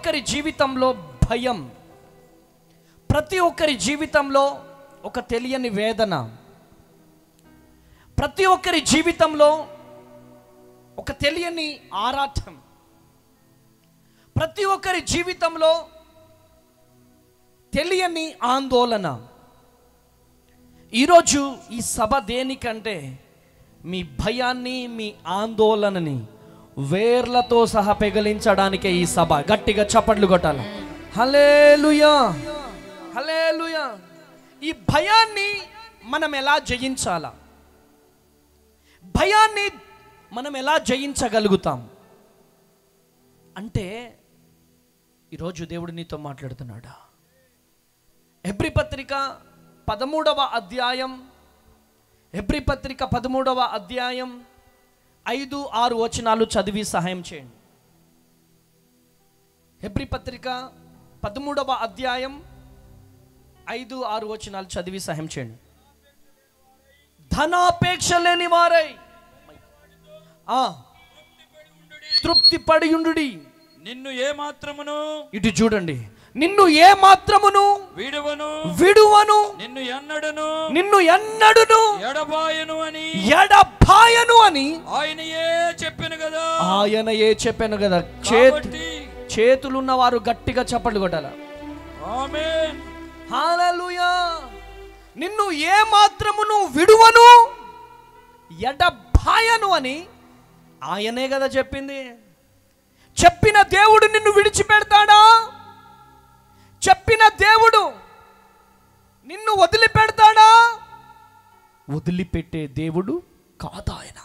ఒక్కరి జీవితంలో భయం, ప్రతి ఒక్కరి జీవితంలో ఒక తెలియని వేదన, ప్రతి ఒక్కరి జీవితంలో ఒక తెలియని ఆరాటం, ప్రతి ఒక్కరి జీవితంలో తెలియని ఆందోళన. ఈరోజు ఈ సభ దేనికంటే మీ భయాన్ని, మీ ఆందోళనని వేర్లతో సహా పెగిలించడానికే ఈ సభ. గట్టిగా చప్పట్లు కొట్టాలి. హల్లెలూయా, హల్లెలూయా. ఈ భయాన్ని మనం ఎలా జయించాలా? భయాన్ని మనం ఎలా జయించగలుగుతాం అంటే, ఈరోజు దేవుడు నీతో మాట్లాడుతున్నాడా? హెబ్రీ పత్రిక 13వ అధ్యాయం, హెబ్రీ పత్రిక 13వ అధ్యాయం 5-6 వచనాలు చదివి సహాయం చేయండి. హెబ్రీ పత్రిక 13వ అధ్యాయం 5-6 వచనాలు చదివి సహాయం చేయండి. ధనాపేక్ష లేని వారై తృప్తి పడి ఉండుడి. నిన్ను ఏ మాత్రమును, ఇటు చూడండి, నిన్ను ఏ మాత్రమును విడువను, నిన్ను ఎన్నడును ఎడబాయను అని ఆయనయే చెప్పాను కదా. చేతులున్న వారు గట్టిగా చప్పట్లు కొట్టాల. ఆమేన్, హల్లెలూయా. నిన్ను ఏ మాత్రమును విడువను ఎడబాయను అని ఆయనే కదా చెప్పింది. చెప్పిన దేవుడు నిన్ను విడిచిపెడతాడా? చెప్పిన దేవుడు నిన్ను వదిలిపెడతాడా? వదిలిపెట్టే దేవుడు కాదు ఆయన.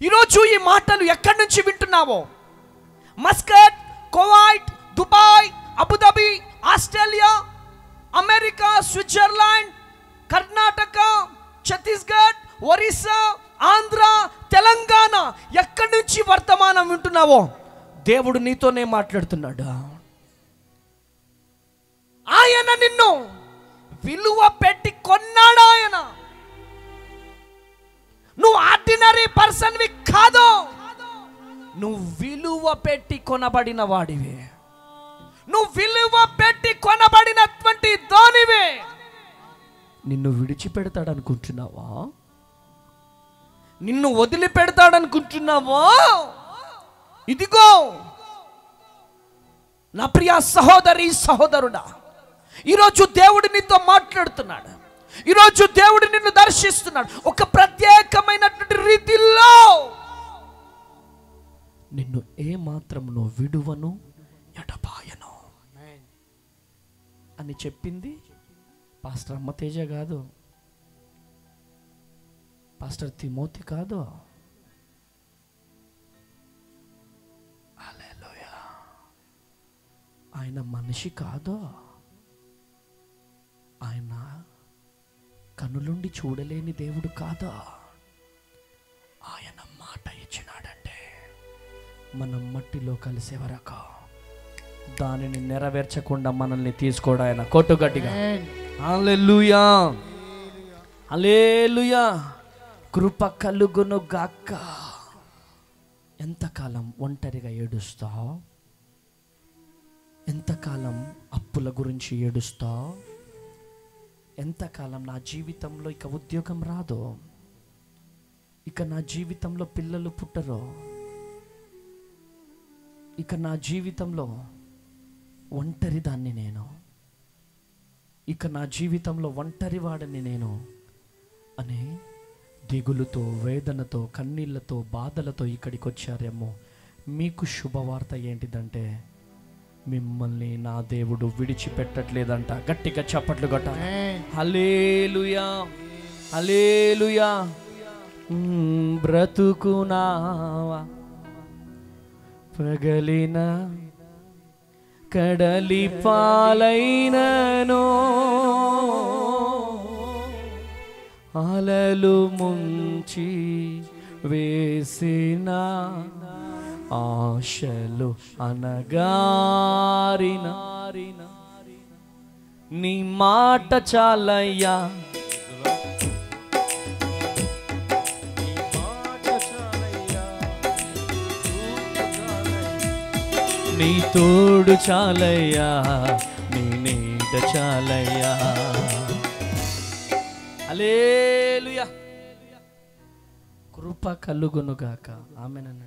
ఈరోజు ఈ మాటలు ఎక్కడి నుంచి వింటున్నావో, Muscat, Kuwait, Dubai, Abu Dhabi, Australia, America, Switzerland, Karnataka, Chhattisgarh, Orissa, Andhra, Telangana, ఎక్కడి నుంచి వర్తమానం వింటున్నావో దేవుడు నీతోనే మాట్లాడుతున్నాడు. ఆయన నిన్ను విలువ పెట్టి కొన్నాడు. ఆయన, నువ్వు ఆర్డినరీ పర్సన్వి కాదు, నువ్వు విలువ పెట్టి కొనబడిన వాడివే. నువ్వు విలువ పెట్టి కొనబడినటువంటి దానివే. నిన్ను విడిచిపెడతాడనుకుంటున్నావా? నిన్ను వదిలిపెడతాడనుకుంటున్నావా? ఇదిగో నా ప్రియ సహోదరి, సహోదరుడా, ఈరోజు దేవుడు నీతో మాట్లాడుతున్నాడు. ఈరోజు దేవుడు నిన్ను దర్శిస్తున్నాడు. ఒక ప్రత్యేకమైనటువంటి రీతిలో నిన్ను ఏ మాత్రమును విడువను ఎడబాయను అని చెప్పింది పాస్టర్ అమ్మతేజ కాదు, పాస్టర్ తిమోతి కాదు. హల్లెలూయా. ఆయన మనిషి కాదు. ఆయన కనులుండి చూడలేని దేవుడు కాదు. ఆయన మాట ఇచ్చినాడంటే మనం మట్టిలో కలిసే వరకు దానిని నెరవేర్చకుండా మనల్ని తీసుకోడు ఆయన. కొట్టు గట్టిగా హల్లెలూయా, హల్లెలూయా. కృప కలుగును గాక. ఎంతకాలం ఒంటరిగా ఏడుస్తావు? ఎంతకాలం అప్పుల గురించి ఏడుస్తావు? ఎంతకాలం నా జీవితంలో ఇక ఉద్యోగం రాదు, ఇక నా జీవితంలో పిల్లలు పుట్టరు, ఇక నా జీవితంలో ఒంటరి దాన్ని నేను, ఇక నా జీవితంలో ఒంటరి వాడిని నేను అని దిగులుతో, వేదనతో, కన్నీళ్లతో, బాధలతో ఇక్కడికి వచ్చారేమో. మీకు శుభవార్త ఏంటిదంటే మిమ్మల్ని నా దేవుడు విడిచిపెట్టట్లేదంట. గట్టిగా చప్పట్లు కొట్టాలి. హల్లెలూయా, హల్లెలూయా. బ్రతుకునావా పగలిన కడలి పాలైనను, అలలు ముంచి వేసిన ఆశలు అనగారిన నీ మాట చాలయ్యా, నీ తోడు చాలయ్యా, నీ నీడ చాలయ్యా. హల్లెలూయా. కృప కలుగునుగాక. ఆమేన్.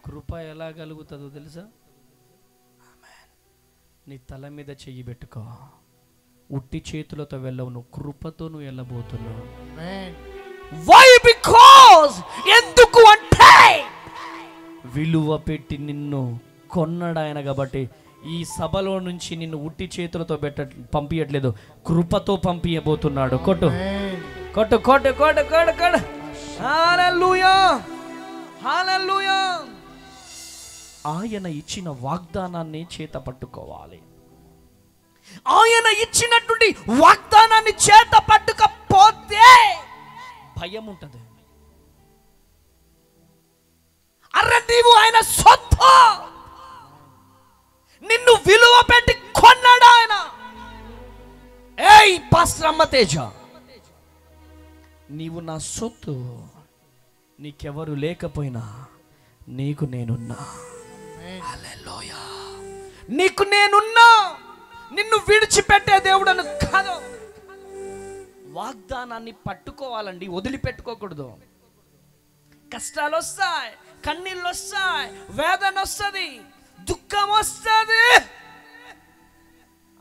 కృప ఎలా కలుగుతుందో తెలుసా? ఆమేన్. నీ తల మీద చెయ్యి పెట్టుకో. ఉట్టి చేతులతో వెళ్ళవు, నువ్వు కృపతో నువ్వు వెళ్ళబోతున్నావు. వై? బికాజ్ ఎందుకు అంటే విలువ పెట్టి నిన్ను కొన్నాడు ఆయన. కాబట్టి ఈ సభలో నుంచి నిన్ను ఉట్టి చేతులతో పంపించట్లేదు, కృపతో పంపించబోతున్నాడు. కొట్టు కొట్టు కొట్టు కొట్టు కొట్టు కొట్టు. హల్లెలూయా, హల్లెలూయా. ఆయన ఇచ్చిన వాగ్దానాన్ని చేత పట్టుకోవాలి. ఆయన ఇచ్చినటువంటి వాగ్దానాన్ని చేత పట్టుకపోతే భయం ఉంటుంది. అరే నీవు ఆయన సొత్తు, నిన్ను విలువ పెట్టి కొన్నాడు ఆయన. ఏయ్ పాస్టర్ అమ్మ తేజ, నీవు నా సొత్తు. నీకెవరు లేకపోయినా నీకు నేనున్నా. హల్లెలూయా. నీకు నేనున్నా. నిన్ను విడిచిపెట్టే దేవుడను కాదు. వాగ్దానాన్ని పట్టుకోవాలండి, వదిలిపెట్టుకోకూడదు. కష్టాలు వస్తాయి, కన్నీళ్ళు వస్తాయి, వేదన వస్తుంది, దుఃఖం వస్తుంది.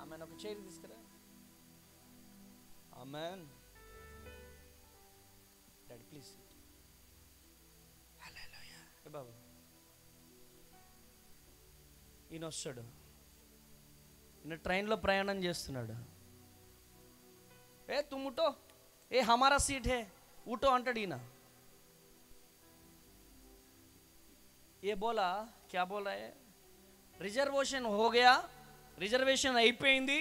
ఆమెన్. ఒక చేయి తీసుకురా. ఆమెన్. Daddy please. హల్లెలూయా. బాబు ఈయన వస్తాడు, ఈయన ట్రైన్లో ప్రయాణం చేస్తున్నాడు. ఏ తుమ్ ఉఠో, ఏ హమారా సీట్ హే ఉఠో అంటాడు ఈయన. ఏ బోలా క్యా బోలా ఏ రిజర్వేషన్ హో గయా, రిజర్వేషన్ అయిపోయింది,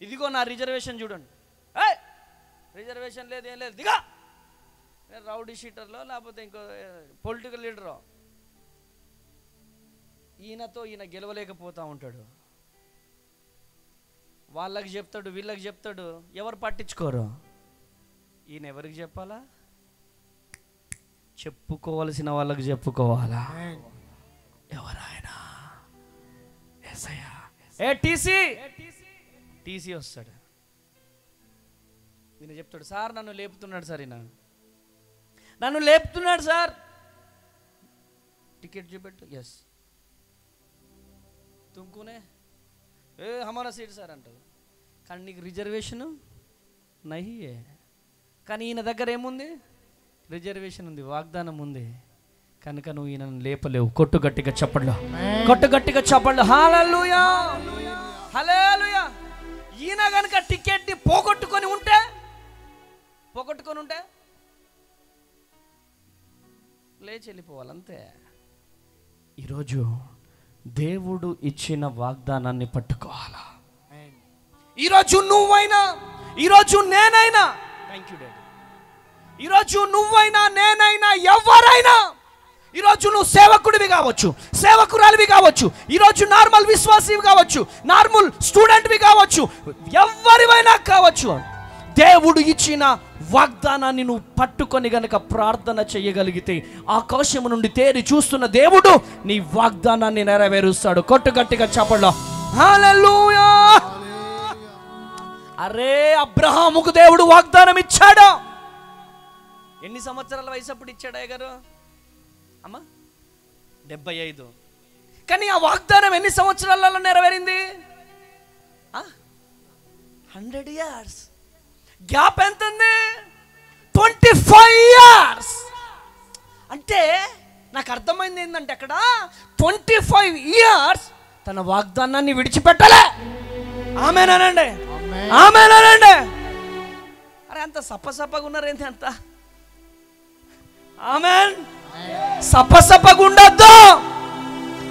ఇదిగో నా రిజర్వేషన్ చూడండి. ఏ రిజర్వేషన్ లేదు, ఏం లేదు, దిగా. రౌడీ షీటర్లో లేకపోతే ఇంకో పొలిటికల్ లీడరో. ఈయనతో ఈయన గెలవలేకపోతూ ఉంటాడు. వాళ్ళకి చెప్తాడు, వీళ్ళకి చెప్తాడు, ఎవరు పట్టించుకోరు. ఈయన ఎవరికి చెప్పాలా? చెప్పుకోవలసిన వాళ్ళకి చెప్పుకోవాలా? ఎవరైనా ఏ టీసీ టీసీ వస్తాడు. ఈయన చెప్తాడు, సార్ నన్ను లేపుతున్నాడు సార్, ఈయన నన్ను లేపుతున్నాడు సార్, టికెట్ చూపెట్టు. ఎస్ తుమ్కునే ఏ హమారా సీట్ సార్ అంటావు. కానీ నీకు రిజర్వేషను నయ్యే. కానీ ఈయన దగ్గర ఏముంది? రిజర్వేషన్ ఉంది, వాగ్దానం ఉంది. కనుక నువ్వు ఈయనను లేపలేవు. కొట్టు గట్టిగా చప్పట్లు, కొట్టు గట్టిగా చప్పట్లు. హల్లెలూయా, హల్లెలూయా. ఈయన కనుక టికెట్ని పోగొట్టుకొని ఉంటే లేచి వెళ్ళిపోవాలి అంతే. ఈరోజు దేవుడు ఇచ్చిన వాగ్దానాన్ని పట్టుకోవాలా. ఈరోజు నువ్వైనా, ఈరోజు నేనైనా, థ్యాంక్ యూ డాడీ, ఈరోజు నువ్వైనా నేనైనా ఎవరైనా, ఈరోజు నువ్వు సేవకుడివి కావచ్చు, సేవకురాలివి కావచ్చు, ఈరోజు నార్మల్ విశ్వాసివి కావచ్చు, నార్మల్ స్టూడెంట్వి కావచ్చు, ఎవరివైనా కావచ్చు, దేవుడు ఇచ్చిన వాగ్దానాన్ని నువ్వు పట్టుకొని గనక ప్రార్థన చేయగలిగితే ఆకాశము నుండి తేరి చూస్తున్న దేవుడు నీ వాగ్దానాన్ని నెరవేరుస్తాడు. కొట్టు గట్టిగా చప్పట్లు. హల్లెలూయా. అరే అబ్రహాముకు దేవుడు వాగ్దానం ఇచ్చాడు. ఎన్ని సంవత్సరాల వయసు అప్పుడు ఇచ్చాడు అయ్యగారు? అమ్మా 75. కానీ ఆ వాగ్దానం ఎన్ని సంవత్సరాలలో నెరవేరింది? 100 years. గ్యాప్ ఎంత ఉంది? 25 years. అంటే నాకు అర్థమైంది ఏంటంటే అక్కడ 25 years తన వాగ్దానాన్ని విడిచిపెట్టలే. ఆమేనండి, ఆమేనండి. అరే అంత సప్పసప్పగా ఉన్నారేంటి అంత? ఆమేన్. సప్పసప్పగా ఉండద్దు,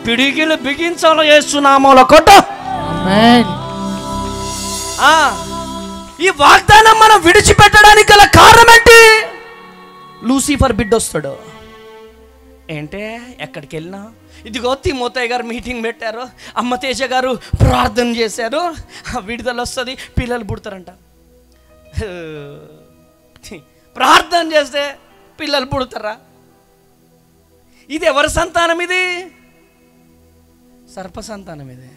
పిడికిలు బిగించాలో చేస్తున్నామో కొట్టు. ఈ వాగ్దానం మనం విడిచిపెట్టడానికి గల కారణం ఏంటి? లూసిఫర్ బిడ్డ వస్తాడు. ఏంటే ఎక్కడికి వెళ్ళినా ఇదిగో తిమోతయ్య గారు మీటింగ్ పెట్టారు, అమ్మ తేజ గారు ప్రార్థన చేశారు, విడుదల వస్తుంది, పిల్లలు పుడతారంట. ప్రార్థన చేస్తే పిల్లలు పుడతారా? ఇది ఎవరి సంతానం? ఇది సర్పసంతానం ఇది.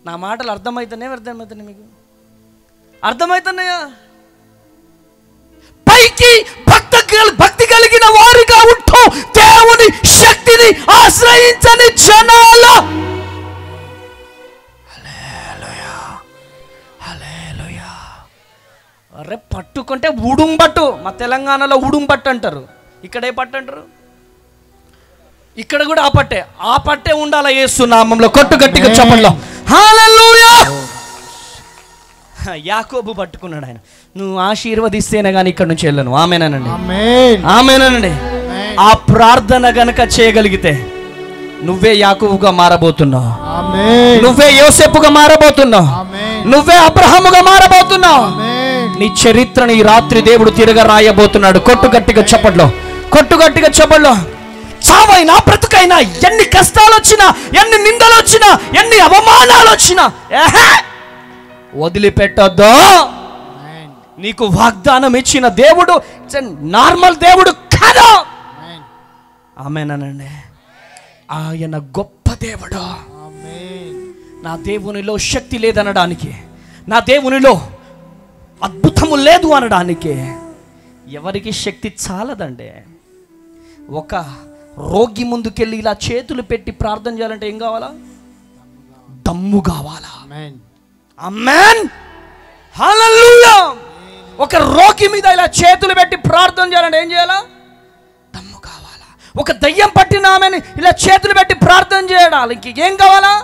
నా మాటలు అర్థమవుతున్నాయా అర్థమవుతున్నాయి? మీకు అర్థమవుతున్నాయా? పైకి భక్తి కలిగిన వారిగా ఉంటూ దేవుని శక్తిని ఆశ్రయించని జనాల అరే పట్టుకుంటే ఉడుంబట్టు. మా తెలంగాణలో ఉడుంబట్టు అంటారు, ఇక్కడే పట్టు అంటారు. ఇక్కడ కూడా ఆ పట్టే ఉండాలా యేసు నామంలో. కొట్టు గట్టిగా చెప్పండి హల్లెలూయా. యాకోబు పట్టుకున్నాడు, ఆయన నువ్వు ఆశీర్వదిస్తేనే కానీ ఇక్కడ నుంచి వెళ్ళను. ఆమేనండి, ఆమేనండి. ఆ ప్రార్థన గనక చేయగలిగితే నువ్వే యాకోబుగా మారబోతున్నావు, నువ్వే యోసేపుగా మారబోతున్నావు, నువ్వే అబ్రహాముగా మారబోతున్నావు. నీ చరిత్రని ఈ రాత్రి దేవుడు తిరగ రాయబోతున్నాడు. కొట్టు గట్టిగా చెప్పట్లో, కొట్టు గట్టిగా చెప్పట్లో. చావైనా బ్రతుకైనా ఎన్ని కష్టాలు వచ్చినా, ఎన్ని నిందలు వచ్చినా, ఎన్ని అవమానాలు వచ్చినా వదిలిపెట్టొద్దు. నీకు వాగ్దానం ఇచ్చిన దేవుడు నార్మల్ దేవుడు కాదు. ఆమేనండి. ఆయన గొప్ప దేవుడు. నా దేవునిలో శక్తి లేదనడానికి, నా దేవునిలో అద్భుతము లేదు అనడానికి ఎవరికి శక్తి చాలదండి. ఒక రోగి ముందుకెళ్ళి ఇలా చేతులు పెట్టి ప్రార్థన చేయాలంటే ఏం కావాలా? దమ్ము కావాలా? ఆమేన్, హల్లెలూయా. ఒక రోగి మీద ఇలా చేతులు పెట్టి ప్రార్థన చేయాలంటే ఏం చేయాలా? దమ్ము కావాలా? ఒక దయ్యం పట్టిన ఆమెని ఇలా చేతులు పెట్టి ప్రార్థన చేయడానికి ఏం కావాలా?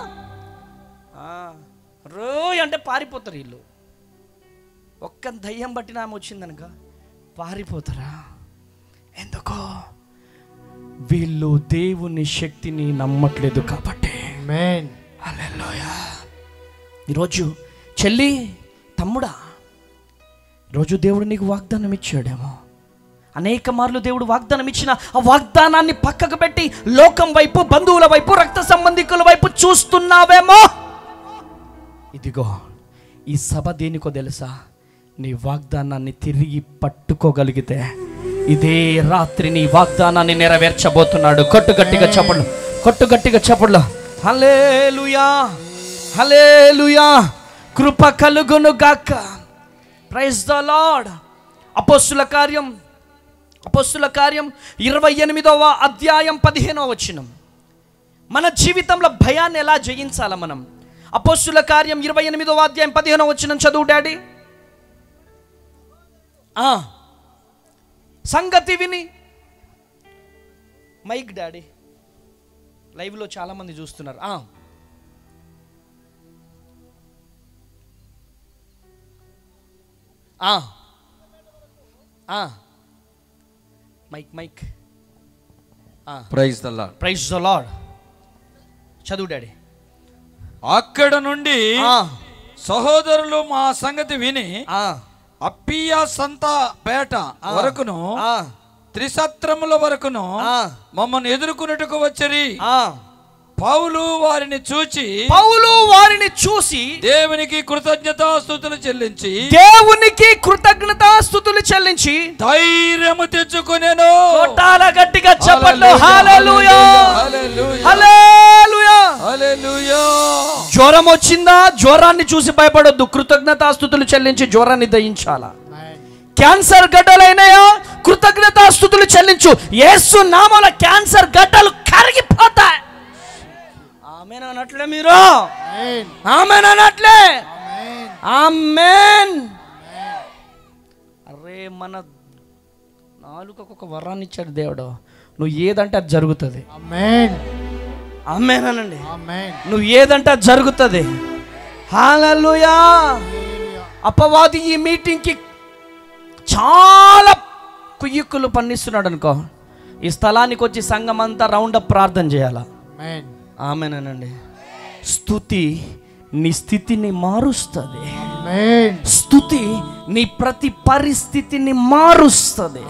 రోయ్ అంటే పారిపోతారు వీళ్ళు. ఒక్క దయ్యం పట్టిన ఆమె వచ్చిందనక పారిపోతారా? ఎందుకో వీళ్ళు దేవుని శక్తిని నమ్మట్లేదు కాబట్టి. హల్లెలూయా. ఈరోజు చెల్లి, తమ్ముడా, ఈరోజు దేవుడు నీకు వాగ్దానం ఇచ్చాడేమో. అనేక మార్లు దేవుడు వాగ్దానం ఇచ్చిన ఆ వాగ్దానాన్ని పక్కకు పెట్టి లోకం వైపు, బంధువుల వైపు, రక్త సంబంధికుల వైపు చూస్తున్నావేమో. ఇదిగో ఈ సభ దేనికో తెలుసా? నీ వాగ్దానాన్ని తిరిగి పట్టుకోగలిగితే ఇదే రాత్రి నీ వాగ్దానాన్ని నెరవేర్చబోతున్నాడు. కొట్టు గట్టిగా చెప్పండి, కొట్టు గట్టిగా చెప్పండి. హల్లెలూయా, హల్లెలూయా. కృప కలుగును గాక. Praise the Lord. అపోస్తుల కార్యం 28వ అధ్యాయం 15వ వచనం. మన జీవితంలో భయాన్ని ఎలా జయించాల మనం? అపోస్తుల కార్యం 28వ అధ్యాయం 15వ వచనం చదువు డాడీ. సంగతి విని, మైక్ డాడీ, లైవ్లో చాలా మంది చూస్తున్నారు. Mic. Praise the Lord, praise the Lord. చదువు డాడీ. అక్కడ నుండి సహోదరులు మా సంగతి విని అప్పియా సంత పేట వరకును, త్రిసత్రముల వరకును మమ్మల్ని ఎదుర్కొనుటకు వచ్చరి. పౌలు వారిని చూచి దేవునికి కృతజ్ఞతాస్తుతులు చెల్లించి ధైర్యము తెచ్చుకొనెను. గట్టిగా చెప్పండి హల్లెలూయా, హల్లెలూయా, హల్లెలూయా. జ్వరం వచ్చిందా? జ్వరాన్ని చూసి భయపడొద్దు. కృతజ్ఞతాస్తుతులు చెల్లించి జ్వరాన్ని దయించాలా. క్యాన్సర్ గడ్డలైనాయా? కృతజ్ఞతాస్తుతులు చెల్లించు. యేసు నామములో క్యాన్సర్ గడ్డలు కరిగిపోతాయి. ఆమేన్ అనట్లే మీరు? ఆమేన్ అనట్లే? ఆమేన్. అరే మన నాలుకకు ఒక వరాన్ని ఇచ్చాడు దేవుడు. నువ్వు ఏదంటే అది జరుగుతుంది. ఆమేన్, ఆమేన్ అనండి. నువ్వు ఏదంటే అది జరుగుతుంది. హల్లెలూయా. అపవాది ఈ మీటింగ్కి చాలా కుయ్యకులు పన్నిస్తున్నాడు అనుకో. ఈ స్థలానికి వచ్చి సంఘం అంతా రౌండప్ ప్రార్థన చేయాలా. ఆమేనండి. స్తుతి నీ స్థితిని మారుస్తుంది. స్తుతి నీ ప్రతి పరిస్థితిని మారుస్తుంది.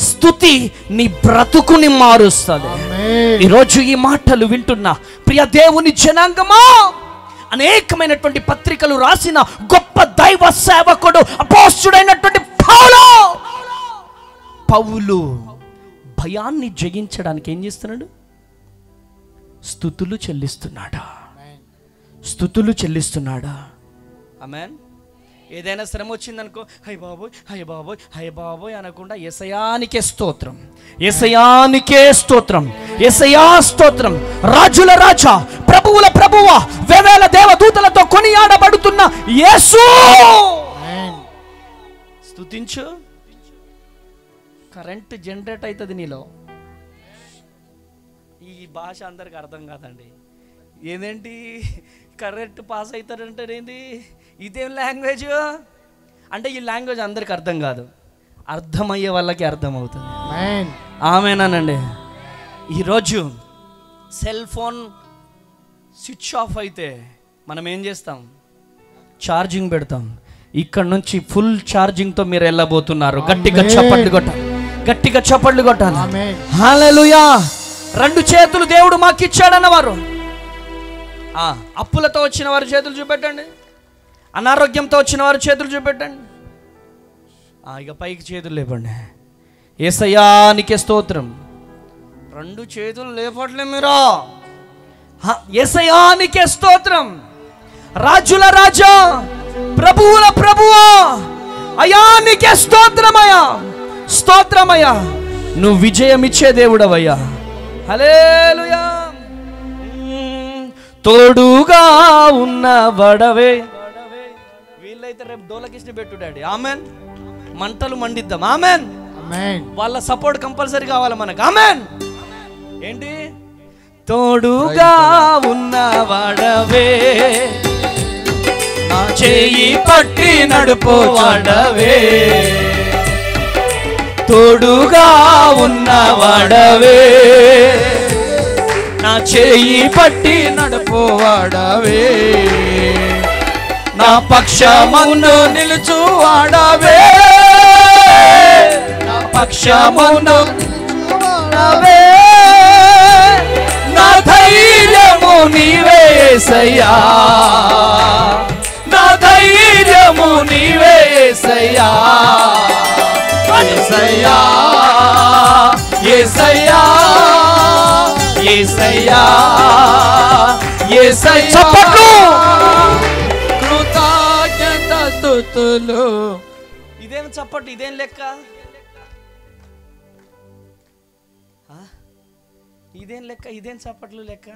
స్తుతి నీ బ్రతుకుని మారుస్తుంది. ఈరోజు ఈ మాటలు వింటున్నా ప్రియ దేవుని జనాంగమా, అనేకమైనటువంటి పత్రికలు రాసిన గొప్ప దైవ సేవకుడు అపోస్తుడైనటువంటి పౌలు భయాన్ని జయించడానికి ఏం చేస్తున్నాడు? స్తుతులు చెల్లిస్తున్నాడా? స్తుతులు చెల్లిస్తున్నాడా? ఆమేన్. ఏదైనా శ్రమ వచ్చిందనుకో, హై బాబోయ్ హై బాబోయ్ హై బాబోయ్ అనకుండా యేసయ్యానికే స్తోత్రం, యేసయ్యానికే స్తోత్రం, యేసయ్యా స్తోత్రం. రాజుల రాజా, ప్రభువుల ప్రభువా, వేవేల దేవదూతలతో కొనియాడబడుతున్న యేసు స్తుతించు. కరెంట్ జనరేట్ అవుతుంది నీలో. ఈ భాష అందరికి అర్థం కాదండి. ఏదేంటి కరెంట్ పాస్ అవుతారంటే ఏంది, ఇదేం లాంగ్వేజ్ అంటే? ఈ లాంగ్వేజ్ అందరికి అర్థం కాదు, అర్థమయ్యే వాళ్ళకి అర్థమవుతుంది. ఆమేనండి. ఈరోజు సెల్ ఫోన్ స్విచ్ ఆఫ్ అయితే మనం ఏం చేస్తాం? ఛార్జింగ్ పెడతాం. ఇక్కడ నుంచి ఫుల్ ఛార్జింగ్తో మీరు వెళ్ళబోతున్నారు. గట్టిగా చప్పట్లు కొట్టాలి, గట్టిగా చప్పట్లు కొట్టాలి. హల్లెలూయా. 2 చేతులు దేవుడు మాకు ఇచ్చాడన్నవారు, అప్పులతో వచ్చిన వారు చేతులు చూపెట్టండి, అనారోగ్యంతో వచ్చిన వారు చేతులు చూపెట్టండి. ఇక పైకి చేతులు లేపండి. యేసయ్యానికే స్తోత్రం. 2 చేతులు లేపట్లే మీరు. యేసయ్యానికే స్తోత్రం. రాజుల రాజా, ప్రభువుల ప్రభువా, అయానికే స్తోత్రమయ్యా, స్తోత్రమయ్యా. నువ్వు విజయం ఇచ్చే దేవుడవయ్యా. హల్లెలూయా. తోడుగా ఉన్న వడవే. వీళ్ళైతే రేపు డోలకిష్ని పెట్టు డాడీ. ఆమెన్. మంటలు మండిద్దాం. ఆమెన్. వాళ్ళ సపోర్ట్ కంపల్సరీ కావాలి మనకు. ఆమెన్. ఏంటి? తోడుగా ఉన్న వడవే, నా చేయి పట్టి నడుపు వడవే, తోడుగా ఉన్న వడవే, నా చేయి పట్టి నడుపు వాడవే, నా పక్షమును నిలుచు వాడవే, నా పక్షమును వాడవే, నా ధైర్యము నీవే యేసయ్యా, నా ధైర్యము నీవే యేసయ్యా, యేసయ్యా, యేసయ్యా, యేసయ్యా, యేసయ్యా. చప్పట్లు. కృతజ్ఞత స్తుతులు. ఇదేం చప్పట్లు, ఇదేం లెక్క, ఇదేం లెక్క, ఇదేం చప్పట్లు లెక్క.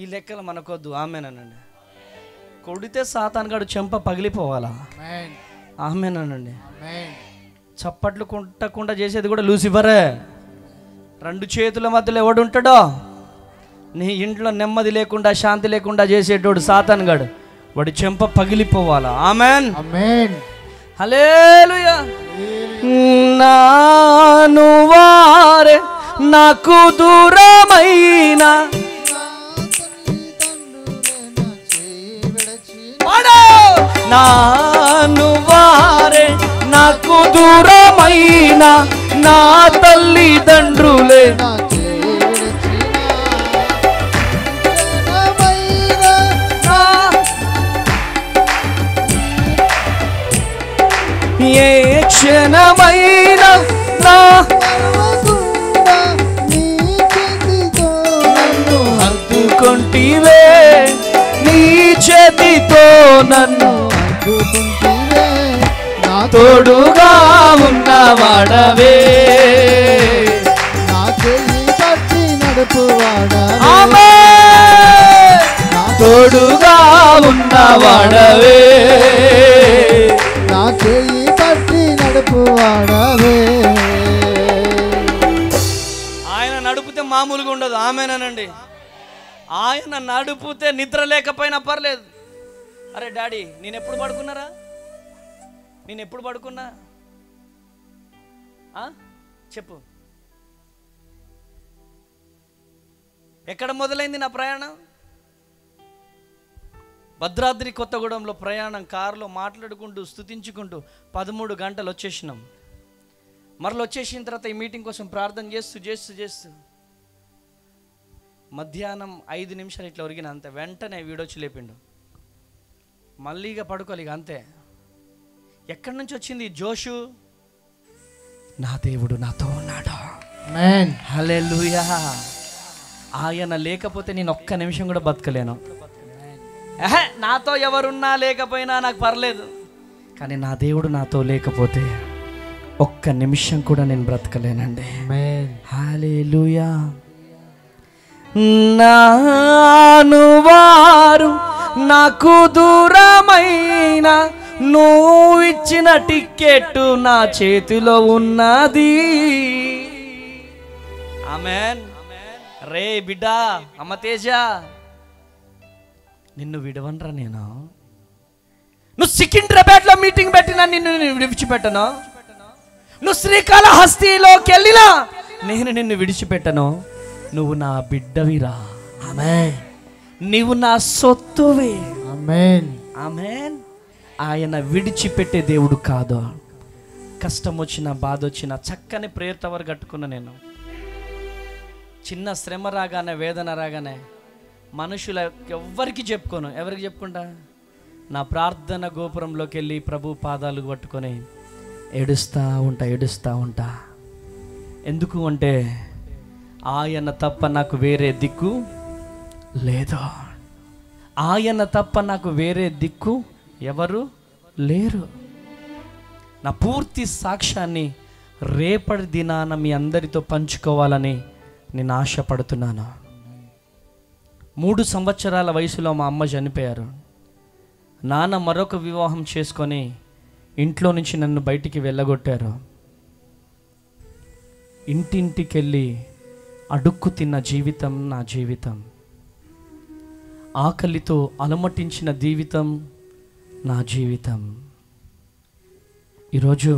ఈ లెక్కలు మనకొద్దు. ఆమెనండి. కొడితే సాతానుగాడు చెంప పగిలిపోవాలా. ఆమెనండి. చప్పట్లు కొట్టకుండా చేసేది కూడా లూసిఫరే. 2 చేతుల మధ్యలో ఎవడుంటాడో, నీ ఇంట్లో నెమ్మది లేకుండా శాంతి లేకుండా చేసేటోడు సాతానుగాడు. వాడి చెంప పగిలిపోవాలా. ఆమెన్. ఆమెన్. హల్లెలూయా. నాను వారే నాకు దూరమైన, నాను వారే నాకు దూరమైన, నా తల్లిదండ్రులే ఏ క్షణమైన నా నన్ను హత్తుకొంటివే, నీ చేతితో నన్ను హత్తుకొంటివే, నా తోడుగా ఉన్నవాడవే, నా చేయి పట్టి నడుపువాడవే, ఆమేన్. నా తోడుగా ఉన్నవాడవే, నా చేయి పట్టి నడుపువాడవే. ఆయన నడుపుతే మామూలుగా ఉండదు. ఆమేనండి. ఆయన నడుపుతే నిద్ర లేకపోయినా పర్లేదు. అరే డాడీ, నేను ఎప్పుడు పడుకున్నారా? నేను ఎప్పుడు పడుకున్నా? చెప్పు. ఎక్కడ మొదలైంది నా ప్రయాణం? భద్రాద్రి కొత్తగూడెంలో ప్రయాణం. కారులో మాట్లాడుకుంటూ స్తుతించుకుంటూ 13 గంటలు వచ్చేసినాం. మరలో వచ్చేసిన తర్వాత ఈ మీటింగ్ కోసం ప్రార్థన చేస్తూ చేస్తూ చేస్తూ మధ్యాహ్నం 5 నిమిషాలు ఇట్లా ఒరిగిన అంతే. వెంటనే వీడొచ్చి లేపిండు. మళ్ళీగా పడుకోవాలి. ఇక అంతే. ఎక్కడి నుంచి వచ్చింది జోషు? నా దేవుడు నాతో ఉన్నాడు. ఆమేన్. హల్లెలూయా. ఆయన లేకపోతే నేను ఒక్క నిమిషం కూడా బతకలేను. నాతో ఎవరున్నా లేకపోయినా నాకు పర్లేదు, కానీ నా దేవుడు నాతో లేకపోతే ఒక్క నిమిషం కూడా నేను బ్రతకలేనండి. హల్లెలూయా. నాను వారు నాకు దూరమైన నువ్వు ఇచ్చిన టికెట్ నా చేతిలో ఉన్నది. ఆమేన్. రే బిడ్డా, అమ్మ తేజ, నిన్ను విడవనరా నేను. నువ్వు సికింద్రాబాద్లో మీటింగ్ పెట్టినా నిన్ను విడిచిపెట్టను. నువ్వు శ్రీకాళహస్తిలోకి వెళ్ళినా నేను నిన్ను విడిచిపెట్టను. నువ్వు నా బిడ్డవిరా. ఆమేన్. నీవు నా సొత్తువి. ఆమేన్. ఆమేన్. ఆయన విడిచిపెట్టే దేవుడు కాదు. కష్టం వచ్చినా బాధ వచ్చినా చక్కని ప్రేయర్ టవర్ కట్టుకున్నా నేను. చిన్న శ్రమ రాగానే వేదన రాగానే మనుషుల ఎవ్వరికి చెప్పుకోను. ఎవరికి చెప్పుకుంటా? నా ప్రార్థన గోపురంలోకి వెళ్ళి ప్రభు పాదాలు పట్టుకొని ఏడుస్తూ ఉంటా. ఎందుకు అంటే ఆయన తప్ప నాకు వేరే దిక్కు లేదు. ఆయన తప్ప నాకు వేరే దిక్కు ఎవరు లేరు. నా పూర్తి సాక్ష్యాన్ని రేపటి దినాన మీ అందరితో పంచుకోవాలని నేను ఆశపడుతున్నాను. 3 సంవత్సరాల వయసులో మా అమ్మ చనిపోయారు. నాన్న మరొక వివాహం చేసుకొని ఇంట్లో నుంచి నన్ను బయటికి వెళ్ళగొట్టారు. ఇంటింటికెళ్ళి అడుక్కు తిన్న జీవితం నా జీవితం. ఆకలితో అలమటించిన జీవితం నా జీవితం. ఈరోజు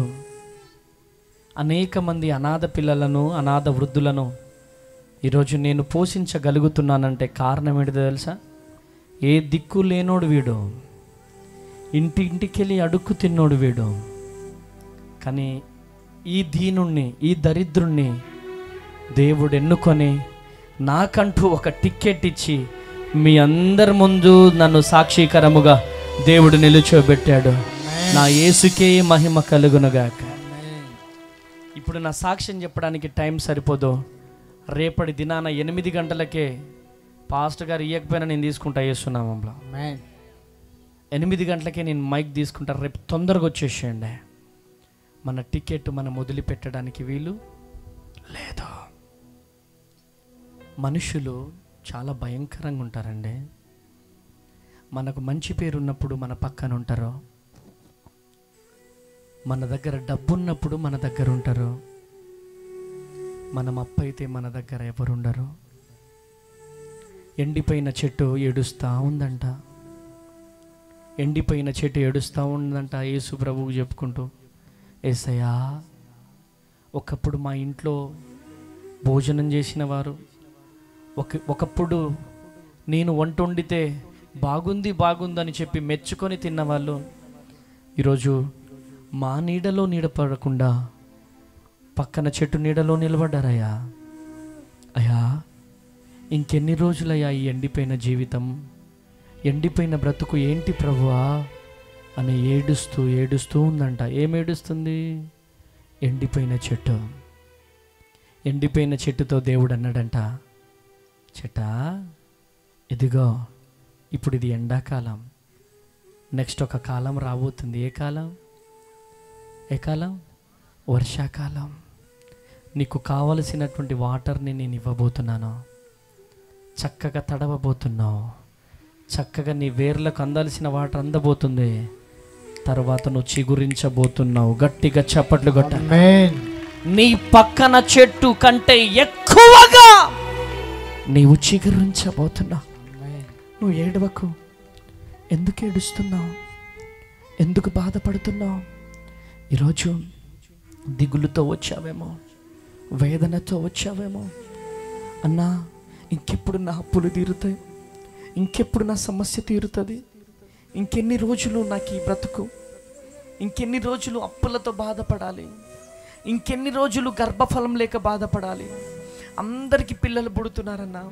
అనేక మంది అనాథ పిల్లలను, అనాథ వృద్ధులను ఈరోజు నేను పోషించగలుగుతున్నానంటే కారణం ఏంటో తెలుసా? ఏ దిక్కు లేనోడు వీడు, ఇంటింటికెళ్ళి అడుక్కు తిన్నోడు వీడు. కానీ ఈ దీనుణ్ణి, ఈ దరిద్రుణ్ణి దేవుడు ఎన్నుకొని నాకంటూ ఒక టికెట్ ఇచ్చి మీ అందరి ముందు నన్ను సాక్షీకరముగా దేవుడు నిలుచోబెట్టాడు. నా యేసుకే మహిమ కలుగునుగాక. ఇప్పుడు నా సాక్ష్యం చెప్పడానికి టైం సరిపోదు. రేపటి దినాన 8 గంటలకే పాస్టర్ గారు ఇయ్యకపోయినా నేను తీసుకుంటా చేస్తున్నామంలో. 8 గంటలకే నేను మైక్ తీసుకుంటా. రేపు తొందరగా వచ్చేసేయండి. మన టికెట్ మనం వదిలిపెట్టడానికి వీలు లేదు. మనుషులు చాలా భయంకరంగా ఉంటారండి. మనకు మంచి పేరు ఉన్నప్పుడు మన పక్కన ఉంటారు. మన దగ్గర డబ్బు ఉన్నప్పుడు మన దగ్గర ఉంటారు. మనం అప్పైతే మన దగ్గర ఎవరుండరు. ఎండిపోయిన చెట్టు ఏడుస్తూ ఉందంట. ఎండిపోయిన చెట్టు ఏడుస్తూ ఉందంట యేసు ప్రభువు చెప్పుకుంటూ, యేసయ్యా ఒకప్పుడు మా ఇంట్లో భోజనం చేసిన వారు, ఒకప్పుడు నేను వంట వండితే బాగుందని చెప్పి మెచ్చుకొని తిన్నవాళ్ళు ఈరోజు మా నీడలో నీడపడకుండా పక్కన చెట్టు నీడలో నిలబడ్డారయ్యా. అయ్యా ఇంకెన్ని రోజులయ్యా ఈ ఎండిపోయిన జీవితం, ఎండిపోయిన బ్రతుకు ఏంటి ప్రభువా అని ఏడుస్తూ ఉందంట. ఏడుస్తుంది? ఎండిపోయిన చెట్టు. ఎండిపోయిన చెట్టుతో దేవుడు అన్నాడంట, చెట్టా ఇదిగో ఇప్పుడు ఇది ఎండాకాలం, నెక్స్ట్ ఒక కాలం రాబోతుంది. ఏ కాలం? వర్షాకాలం. నీకు కావలసినటువంటి వాటర్ని నేను ఇవ్వబోతున్నాను. చక్కగా తడవబోతున్నావు. చక్కగా నీ వేర్లకు అందాల్సిన వాటర్ అందబోతుంది. తర్వాత నువ్వు చిగురించబోతున్నావు. గట్టిగా చప్పట్లు కొట్ట. నీ పక్కన చెట్టు కంటే ఎక్కువగా నీవు చిగురించబోతున్నావు. నువ్వు ఏడవకు. ఎందుకు ఏడుస్తున్నావు? ఎందుకు బాధపడుతున్నావు? ఈరోజు దిగులుతో వచ్చావేమో, వేదనతో వచ్చావేమో. అన్నా ఇంకెప్పుడు నా అప్పులు తీరుతాయి, ఇంకెప్పుడు నా సమస్య తీరుతుంది, ఇంకెన్ని రోజులు నాకు ఈ బ్రతుకు, ఇంకెన్ని రోజులు అప్పులతో బాధపడాలి, ఇంకెన్ని రోజులు గర్భఫలం లేక బాధపడాలి, అందరికీ పిల్లలు పుడుతున్నారన్నా,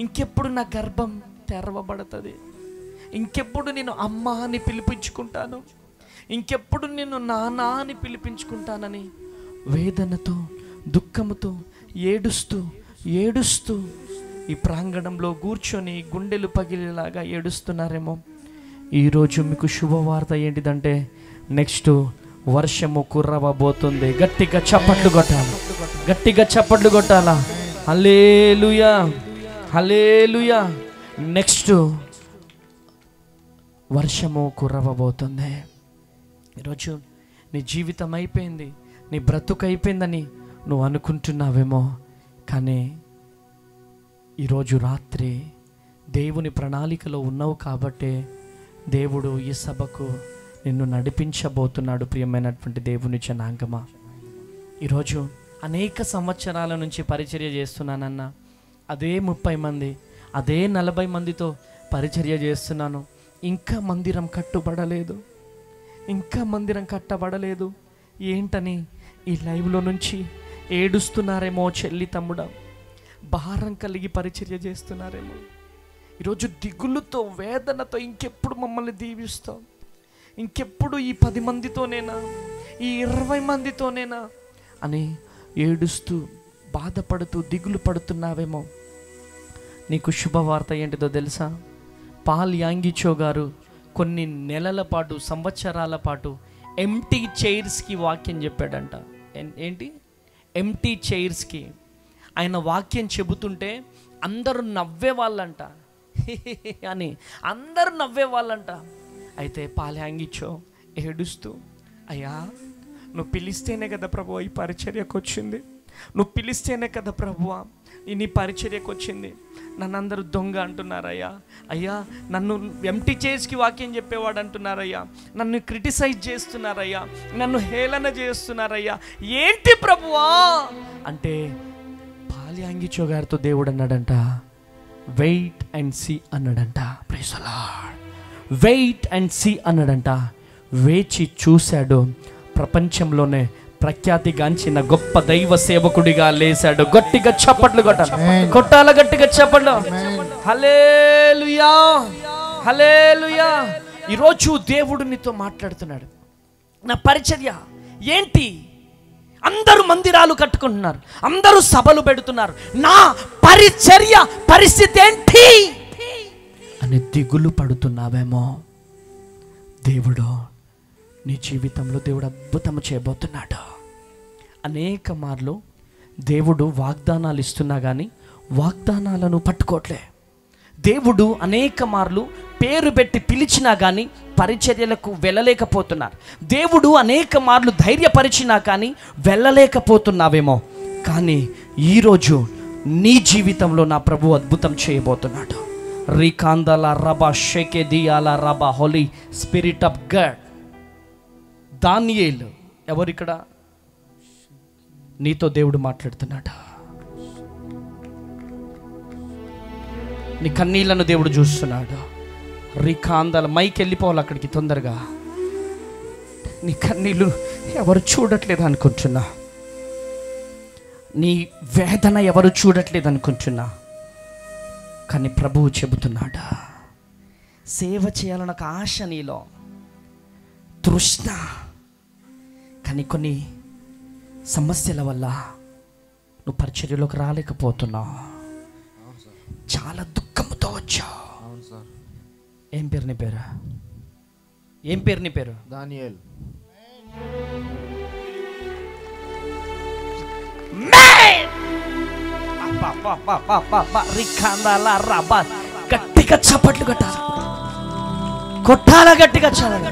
ఇంకెప్పుడు నా గర్భం తెరవబడుతుంది, ఇంకెప్పుడు నేను అమ్మ అని పిలిపించుకుంటాను, ఇంకెప్పుడు నేను నాన్న అని పిలిపించుకుంటానని వేదనతో దుఃఖముతో ఏడుస్తూ ఈ ప్రాంగణంలో కూర్చొని గుండెలు పగిలేలాగా ఏడుస్తున్నారేమో. ఈరోజు మీకు శుభవార్త ఏంటిదంటే నెక్స్ట్ వర్షము కురవబోతుంది. గట్టిగా చప్పట్లు కొట్టాలి, గట్టిగా చప్పట్లు కొట్టాలా. హల్లెలూయా, హల్లెలూయా. నెక్స్ట్ వర్షము కురవబోతుంది. ఈరోజు నీ జీవితం అయిపోయింది, నీ బ్రతుకు అయిపోయిందని నువ్వు అనుకుంటున్నావేమో. కానీ ఈరోజు రాత్రి దేవుని ప్రణాళికలో ఉన్నావు కాబట్టే దేవుడు ఈ సభకు నిన్ను నడిపించబోతున్నాడు. ప్రియమైనటువంటి దేవుని జనాంగమా, ఈరోజు అనేక సంవత్సరాల నుంచి పరిచర్య చేస్తున్నానన్న అదే 30 మంది, అదే 40 మందితో పరిచర్య చేస్తున్నాను. ఇంకా మందిరం కట్టుబడలేదు, ఇంకా మందిరం కట్టబడలేదు. ఏంటని ఈ లైవ్లో నుంచి ఏడుస్తున్నారేమో చెల్లి తమ్ముడా, భారం కలిగి పరిచర్య చేస్తున్నారేమో. ఈరోజు దిగులుతో వేదనతో ఇంకెప్పుడు మమ్మల్ని దీవిస్తాం, ఇంకెప్పుడు ఈ 10 మందితోనేనా, ఈ 20 మందితోనేనా అని ఏడుస్తూ బాధపడుతూ దిగులు పడుతున్నావేమో. నీకు శుభవార్త ఏంటిదో తెలుసా? పాల్ యాంగిచో గారు కొన్ని నెలల పాటు, సంవత్సరాల పాటు ఎంటీ చైర్స్కి వాక్యం చెప్పాడంట. ఏంటి? ఎంటీ చైర్స్కి ఆయన వాక్యం చెబుతుంటే అందరూ నవ్వేవాళ్ళంట అని, అందరూ నవ్వేవాళ్ళంట. అయితే పాల్ యాంగిచో ఏడుస్తూ, అయ్యా నువ్వు పిలిస్తేనే కదా ప్రభువా ఈ పరిచర్యకు వచ్చింది, నువ్వు పిలిస్తేనే కదా ప్రభువా నీ పరిచర్యకు వచ్చింది. నన్ను అందరూ దొంగ అంటున్నారయ్యా, అయ్యా నన్ను ఎంటీ చైర్స్కి వాక్యం చెప్పేవాడు అంటున్నారయ్యా, నన్ను క్రిటిసైజ్ చేస్తున్నారయ్యా, నన్ను హేళన చేస్తున్నారయ్యా, ఏంటి ప్రభువా అంటే పాల్ యాంగిచో గారితో దేవుడు అన్నాడంట, వెయిట్ అండ్ సీ అన్నాడంట. Praise the Lord. Wait and see అన్నాడంట. వేచి చూశాడు, ప్రపంచంలోనే ప్రఖ్యాతిగాంచిన గొప్ప దైవ సేవకుడిగా లేశాడు. గట్టిగా చప్పట్లు కొట్టాల, గట్టిగా చప్పట్లు. హల్లెలూయా, హల్లెలూయా. ఈరోజు దేవుడు నీతో మాట్లాడుతున్నాడు. నా పరిచర్య ఏంటి? అందరూ మందిరాలు కట్టుకుంటున్నారు, అందరూ సభలు పెడుతున్నారు, నా పరిచర్య పరిస్థితి ఏంటి అని దిగులు పడుతున్నావేమో. దేవుడు నీ జీవితంలో దేవుడు అద్భుతం చేయబోతున్నాడు. అనేక మార్లు దేవుడు వాగ్దానాలు ఇస్తున్నా కానీ వాగ్దానాలను పట్టుకోవట్లే. దేవుడు అనేక మార్లు పేరు పెట్టి పిలిచినా కానీ పరిచర్యలకు వెళ్ళలేకపోతున్నారు. దేవుడు అనేక మార్లు ధైర్యపరిచినా కానీ వెళ్ళలేకపోతున్నావేమో. కానీ ఈరోజు నీ జీవితంలో నా ప్రభు అద్భుతం చేయబోతున్నాడు. రికాందల రబా షెకెదియాల రబా హోలీ స్పిరిట్ ఆఫ్ గాడ్. దానియేలు ఎవరిక్కడ? నీతో దేవుడు మాట్లాడుతున్నాడు. నీ కన్నీళ్లను దేవుడు చూస్తున్నాడు. రికాందల మైకి వెళ్ళిపోవాలి అక్కడికి తొందరగా. నీ కన్నీళ్ళు ఎవరు చూడట్లేదు అనుకుంటున్నా, నీ వేదన ఎవరు చూడట్లేదు అనుకుంటున్నా, కానీ ప్రభువు చెబుతున్నాడు, సేవ చేయాలన్న ఒక ఆశ నీలో, తృష్ణ. కానీ కొన్ని సమస్యల వల్ల నువ్వు పరిచర్యలోకి రాలేకపోతున్నావు. చాలా దుఃఖంతో వచ్చావు. ఏం పేరు నీ పేరు? ఏం పేరు నీ పేరు? దానియేల్. గట్టిగా చప్పట్లు కొట్టాలి, కొట్టాలా, గట్టిగా చాలాలి.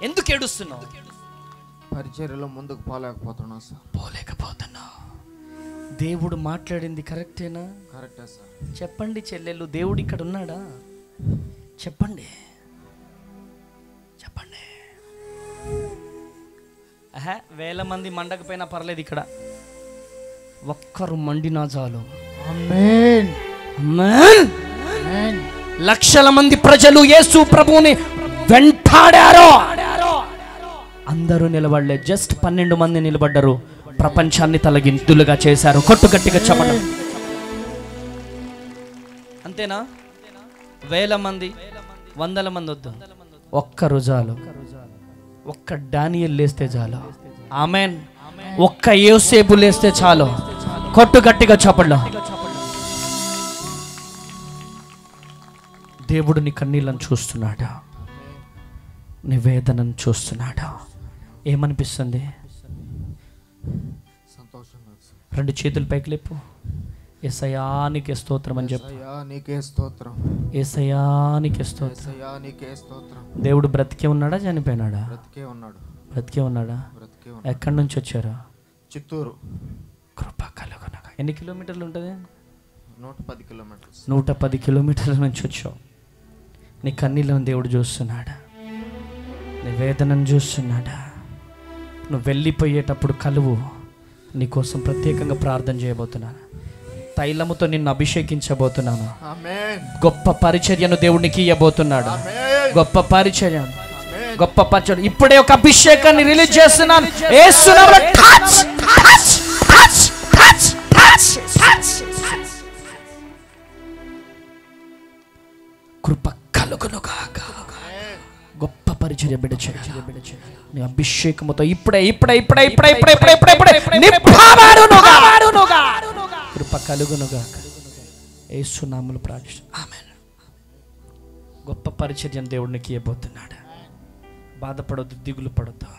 ఎందుకు ఏడుస్తున్నావు? పరిచర్యలో ముందుకు పోలేకపోతున్నా సార్. పోలేకపోతున్నా. దేవుడు మాట్లాడింది కరెక్టేనా? కరెక్టే సార్. చెప్పండి చెల్లెళ్ళు, దేవుడు ఇక్కడ ఉన్నాడా? చెప్పండి, చెప్పండి. వేల మంది మండకపోయినా పర్లేదు, ఇక్కడ ఒక్కరు మండినా చాలు. ఆమేన్, ఆమేన్. ఆమేన్. లక్షల మంది ప్రజలు యేసు ప్రభువుని వెంటాడారు. అందరూ నిలబడలే, జస్ట్ 12 మంది నిలబడ్డారు. ప్రపంచాన్ని తలగింతులుగా చేశారు. కొట్టు గట్టిగా చెప్పడం. అంతేనా? వేల మంది, 100 మంది వద్దు, ఒక్కరు చాలు. ఒక్క దానియేలు లేస్తే చాలు. ఆమేన్. ఒక్క యోసేపు లేస్తే చాలు. కొట్టు గట్టిగా చప్పట్లో. దేవుడు నీ కన్నీళ్ళను చూస్తున్నాడా? నీ వేదనను చూస్తున్నాడా? ఏమనిపిస్తుంది? సంతోషంగా సార్. రెండు చేతులు పైకి లేపు. యేసయ్యా నీకే స్తోత్రం అని చెప్పు. యేసయ్యా నీకే స్తోత్రం. యేసయ్యా నీకే స్తోత్రం. యేసయ్యా నీకే స్తోత్రం. దేవుడు బ్రతికే ఉన్నాడా చనిపోయినాడా? బ్రతికే ఉన్నాడు. బ్రతికే ఉన్నాడా? బ్రతికే ఉన్నాడు. ఎక్కడి నుంచి వచ్చారా? చిత్తూరు. కృప కలుగునగా. ఎన్ని కిలోమీటర్లు ఉంటుంది? 110 కిలోమీటర్లు. 110 కిలోమీటర్ల నుంచి వచ్చావు. నీ కన్నీళ్ళను దేవుడు చూస్తున్నాడా? నీ వేదనను చూస్తున్నాడా? నువ్వు వెళ్ళిపోయేటప్పుడు కలువు. నీకోసం ప్రత్యేకంగా ప్రార్థన చేయబోతున్నాను. తైలముతో నిన్ను అభిషేకించబోతున్నాను. గొప్ప పరిచర్యను దేవుడికి ఇవ్వబోతున్నాడు. గొప్ప పరిచర్యను, గొప్ప పరిచర్య. ఇప్పుడే ఒక అభిషేకాన్ని రిలీజ్ చేస్తున్నాను. యేసునామములో touch touch touch touch touch touch. కృప కలుగునుగాక. గొప్ప పరిచర్య బిడ్డ చేయాలి. నీ అభిషేకముతో ఇప్పుడే ఇప్పుడే ఇప్పుడే ఇప్పుడే ఇప్పుడే ఇప్పుడే ఇప్పుడే ఇప్పుడే నింపబడునుగా. కృప కలుగునుగాక. యేసునామములో ప్రార్థిస్తున్నాను. ఆమేన్. గొప్ప పరిచర్యను దేవుడికి ఇవ్వబోతున్నాడు. బాధపడొద్దు, దిగులు పడొద్దు.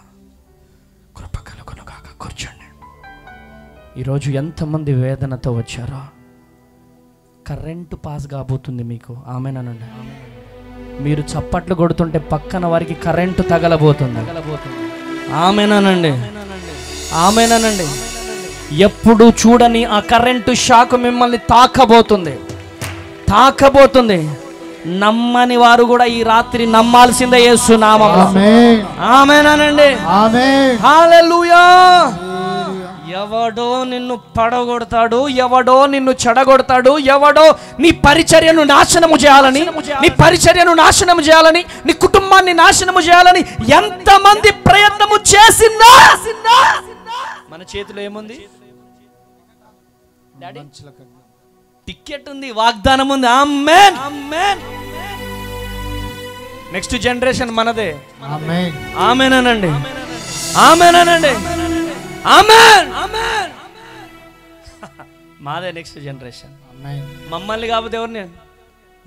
కృప కలుగునుగాక. కూర్చోండి. ఈరోజు ఎంతమంది వేదనతో వచ్చారో, కరెంటు పాస్ కాబోతుంది మీకు. ఆమేనండి. మీరు చప్పట్లు కొడుతుంటే పక్కన వారికి కరెంటు తగలబోతుంది. ఆమేనండి. ఆమేనండి. ఎప్పుడు చూడని ఆ కరెంటు షాక్ మిమ్మల్ని తాకబోతుంది. నమ్మని వారు కూడా ఈ రాత్రి నమ్మాల్సిందే యేసు నామములో. ఆమేనండి. హల్లెలూయా. ఎవడో నిన్ను పడగొడతాడు, ఎవడో నిన్ను చెడగొడతాడు, ఎవడో నీ పరిచర్యను నాశనము చేయాలని, నీ పరిచర్యను నాశనము చేయాలని, నీ కుటుంబాన్ని నాశనము చేయాలని ఎంతమంది ప్రయత్నము చేసిందా మన చేతిలో ఏముంది? డాడీ టికెట్ ఉంది, వాగ్దానం ఉంది. ఆమేన్. ఆమేన్. నెక్స్ట్ జనరేషన్ మనదే. ఆమేన్. ఆమేనండి. ఆమేనండి. ఆమేన్. ఆమేన్. మాదే నెక్స్ట్ జనరేషన్. మమ్మల్ని కాకపోతే ఎవరిని?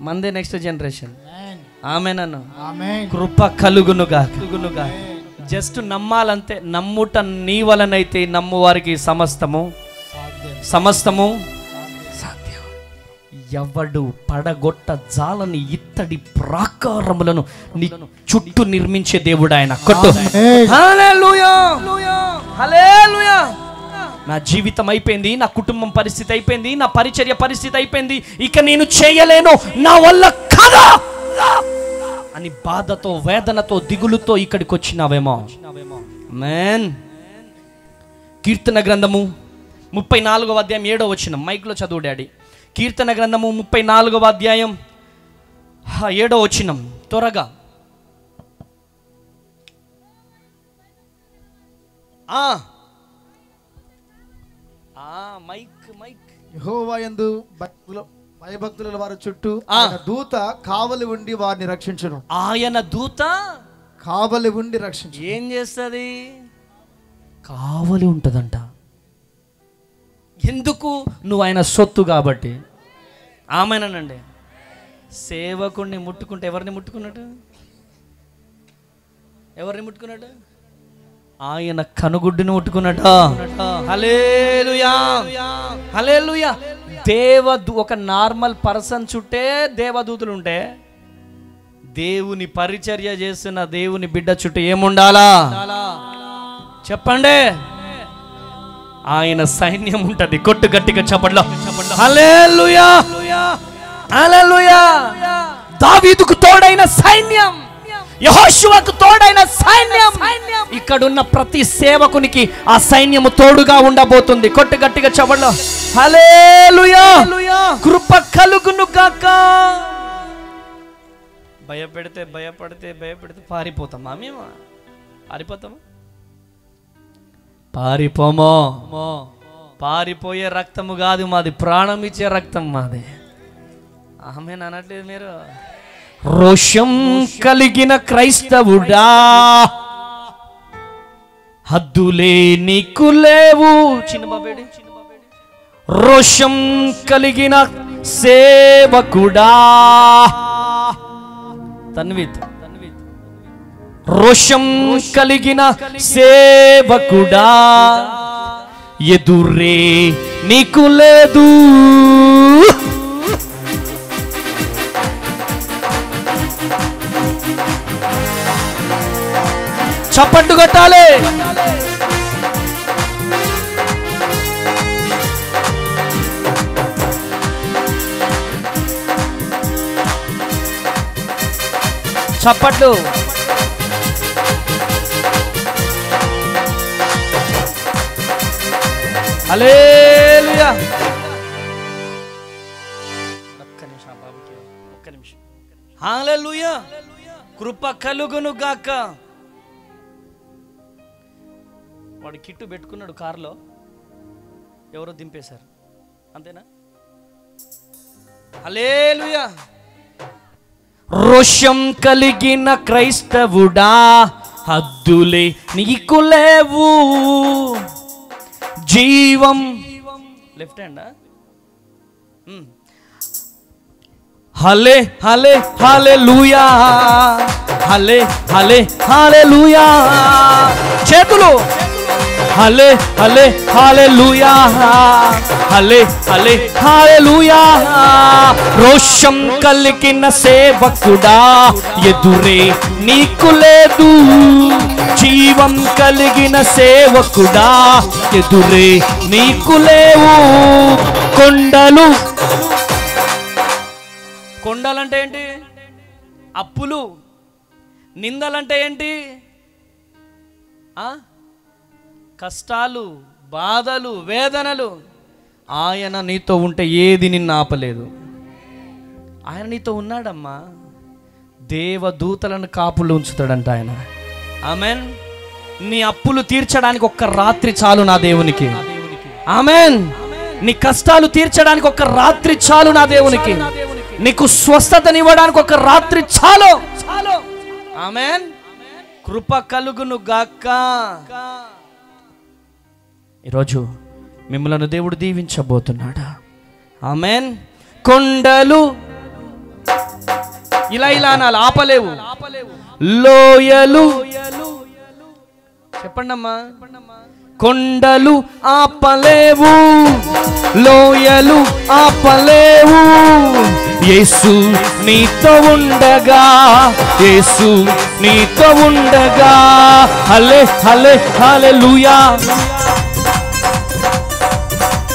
మందే నెక్స్ట్ జనరేషన్. ఆమేన్. కృప కలుగునుగా. జస్ట్ నమ్మాలంతే. నమ్ముట నీ వలనైతే నమ్ము వారికి సమస్తము సాధ్యం. ఎవడు పడగొట్ట జాలని ఇత్తడి ప్రాకారములను నీ చుట్టూ నిర్మించే దేవుడు ఆయన. కొట్టు. హల్లెలూయా. హల్లెలూయా. నా జీవితం అయిపోయింది, నా కుటుంబం పరిస్థితి అయిపోయింది, నా పరిచర్య పరిస్థితి అయిపోయింది, ఇక నేను చేయలేను, నా వల్ల కాదు అని బాధతో, వేదనతో, దిగులుతో ఇక్కడికి వచ్చినావేమో. ఆమేన్. కీర్తన గ్రంథము 34వ అధ్యాయం 7వ వచనం. మైక్లో చదువు డాడీ. కీర్తన గ్రంథము 34వ అధ్యాయం 7వ వచనం. త్వరగా. యెహోవా యందు భయభక్తుల వారి చుట్టూ ఆయన దూత కావలి ఉండి వారిని రక్షించును. ఆయన దూత కావలి ఉండి రక్షించు. ఏం చేస్తుంది? కావలి ఉంటుందంట. ఎందుకు? నువ్వు ఆయన సొత్తు కాబట్టి. ఆమేనండి. సేవకుడిని ముట్టుకుంటే ఎవరిని ముట్టుకున్నట్టు? ఎవరిని ముట్టుకున్నట్టు? ఆయన కనుగుడ్డుని ముట్టుకున్నట్టు. హల్లెలూయా. హల్లెలూయా. ఒక నార్మల్ పర్సన్ చుట్టే దేవదూతలు ఉంటే, దేవుని పరిచర్య చేస్తున్న దేవుని బిడ్డ చుట్టూ ఏముండాలా చెప్పండి? ఆయన సైన్యం ఉంటది. కొట్టు గట్టిగా చప్పట్లో. హల్లెలూయా. హల్లెలూయా. దావీదుకు తోడైన సైన్యం, యెహోషువకు తోడైన సైన్యం, ఇక్కడున్న ప్రతి సేవకునికి ఆ సైన్యము తోడుగా ఉండబోతుంది. కొట్టు గట్టిగా చప్పట్లో. హల్లెలూయా. కృప కలుగును గాక. భయపడితే పారిపోతామా? మేము పారిపోతామా? పారిపోమో. పారిపోయే రక్తము కాదు మాది, ప్రాణం ఇచ్చే రక్తం మాది. ఆమేన్ అనట్లేదు మీరు? రోషం కలిగిన క్రైస్తవుడా, హద్దులే నీకు లేవు. చిన్న బాబేడి. రోషం కలిగిన సేవకుడా. తన్విత్. రోషం కలిగిన సేవకుడా, ఎదురే నీకు లేదు. చప్పట్లు కొట్టాలి. చప్పట్లు. హల్లెలూయా. ఒక్క నిమిషం బాబుకి, ఒక్క నిమిషం. హల్లెలూయా. కృప కలుగును గాక. వాడు కిట్టు పెట్టుకున్నాడు కారులో, ఎవరో దింపేశారు, అంతేనా? హల్లెలూయా. రోషం కలిగిన క్రైస్తవుడా, హద్దులే నీకు లేవు. జీవం. లెఫ్ట్ హ్యాండా? హల్లే హల్లే హల్లెలూయా. హల్లే హల్లే హల్లెలూయా. చేతులు. హల్లే హల్లే హల్లెలూయా. హల్లే హల్లే హల్లెలూయా. రోషం కలిగిన సేవకుడా, ఎదురే నీకు లేదు. జీవం కలిగిన సేవకుడా, ఎదురే నీకు లేవు. కొండలు. కొండలంటే ఏంటి? అప్పులు. నిందలంటే ఏంటి? కష్టాలు, బాధలు, వేదనలు. ఆయన నీతో ఉంటే ఏది నిన్ను ఆపలేదు. ఆయన నీతో ఉన్నాడమ్మా. దేవదూతలను కాపులు ఉంచుతాడంట ఆయన. ఆమెన్. నీ అప్పులు తీర్చడానికి ఒక్క రాత్రి చాలు నా దేవునికి. ఆమెన్. నీ కష్టాలు తీర్చడానికి ఒక్క రాత్రి చాలు నా దేవునికి. నీకు స్వస్థతనివ్వడానికి ఒక రాత్రి చాలు. ఆమెన్. కృప కలుగును గాక. ఈరోజు మిమ్మల్ని దేవుడు దీవించబోతున్నాడా? ఆమెన్. కొండలు. ఇలా ఇలా అనాలి, ఆపలేవు. లోయలు. చెప్పండి అమ్మా. కొండలు ఆపలేవు, లోయలు ఆపలేవు. యేసు నీతో ఉండగా, యేసు నీతో ఉండగా. హల్లే హల్లే హల్లెలూయా.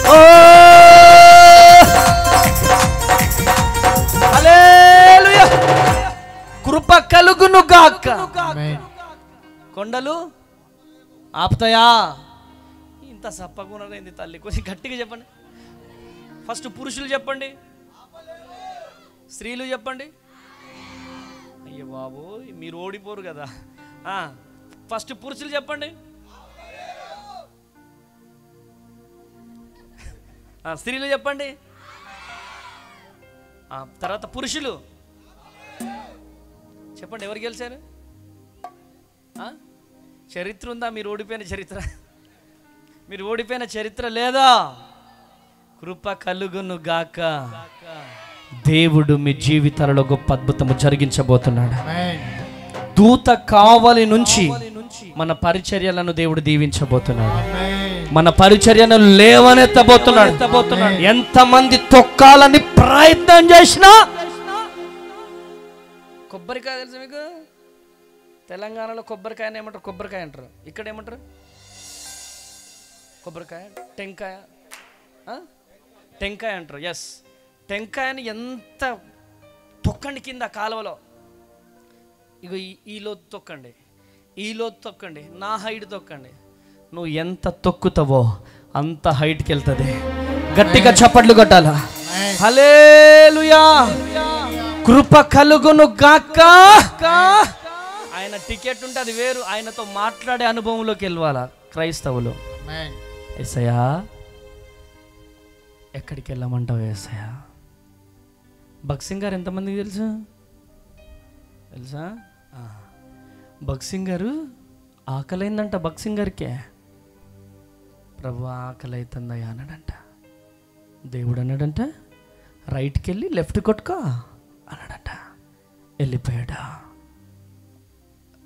ఓ హల్లెలూయా. కృప కలుగును గాక. కొండలు ఆపుతాయా? ఇంత సప్పగుణమైంది తల్లి, కొంచెం గట్టిగా చెప్పండి. ఫస్ట్ పురుషులు చెప్పండి, స్త్రీలు చెప్పండి. అయ్యో బాబు మీరు ఓడిపోరు కదా. ఫస్ట్ పురుషులు చెప్పండి, స్త్రీలు చెప్పండి, తర్వాత పురుషులు చెప్పండి. ఎవరు గెలిచారు? చరిత్ర ఉందా? మీరు ఓడిపోయిన చరిత్ర, మీరు ఓడిపోయిన చరిత్ర లేదా? కృప కలుగును గాక. దేవుడు మీ జీవితాలలో గొప్ప అద్భుతము జరిగించబోతున్నాడు. దూత కావలి నుంచి మన పరిచర్యలను దేవుడు దీవించబోతున్నాడు. మన పరిచర్యను లేవనెత్తబోతున్నాడు. ఎంతమంది తొక్కాలని ప్రయత్నం చేసినా. కొబ్బరికాయ తెలుసు మీకు? తెలంగాణలో కొబ్బరికాయని ఏమంటారు? కొబ్బరికాయ అంటారు. ఇక్కడ ఏమంటారు? కొబ్బరికాయ, టెంకాయ, టెంకాయ అంటారు. ఎస్, టెంకాయని ఎంత తొక్కండి కింద కాలువలో. ఇగో ఈ లోతు తొక్కండి, ఈ లోతు తొక్కండి, నా హైట్ తొక్కండి. నువ్వు ఎంత తొక్కుతావో అంత హైట్కి వెళ్తుంది. గట్టిగా చప్పట్లు కొట్టాలా? హల్లెలూయా. కృప కలుగును గాక. ఆయన టికెట్ ఉంటే అది వేరు, ఆయనతో మాట్లాడే అనుభవంలోకి వెళ్ళాలా క్రైస్తవులు. యేసయ్యా ఎక్కడికి వెళ్ళమంటావు యేసయ్యా? భక్సింగ్ గారు ఎంతమందికి తెలుసా? భక్సింగ్ గారు ఆకలైందంట భక్సింగ్ గారికి. ప్రభు ఆకలి అవుతుందయ్యా అన్నాడంట. దేవుడు అన్నాడంట రైట్కి వెళ్ళి లెఫ్ట్ కొట్టుకో అన్నాడంట. వెళ్ళిపోయాడా,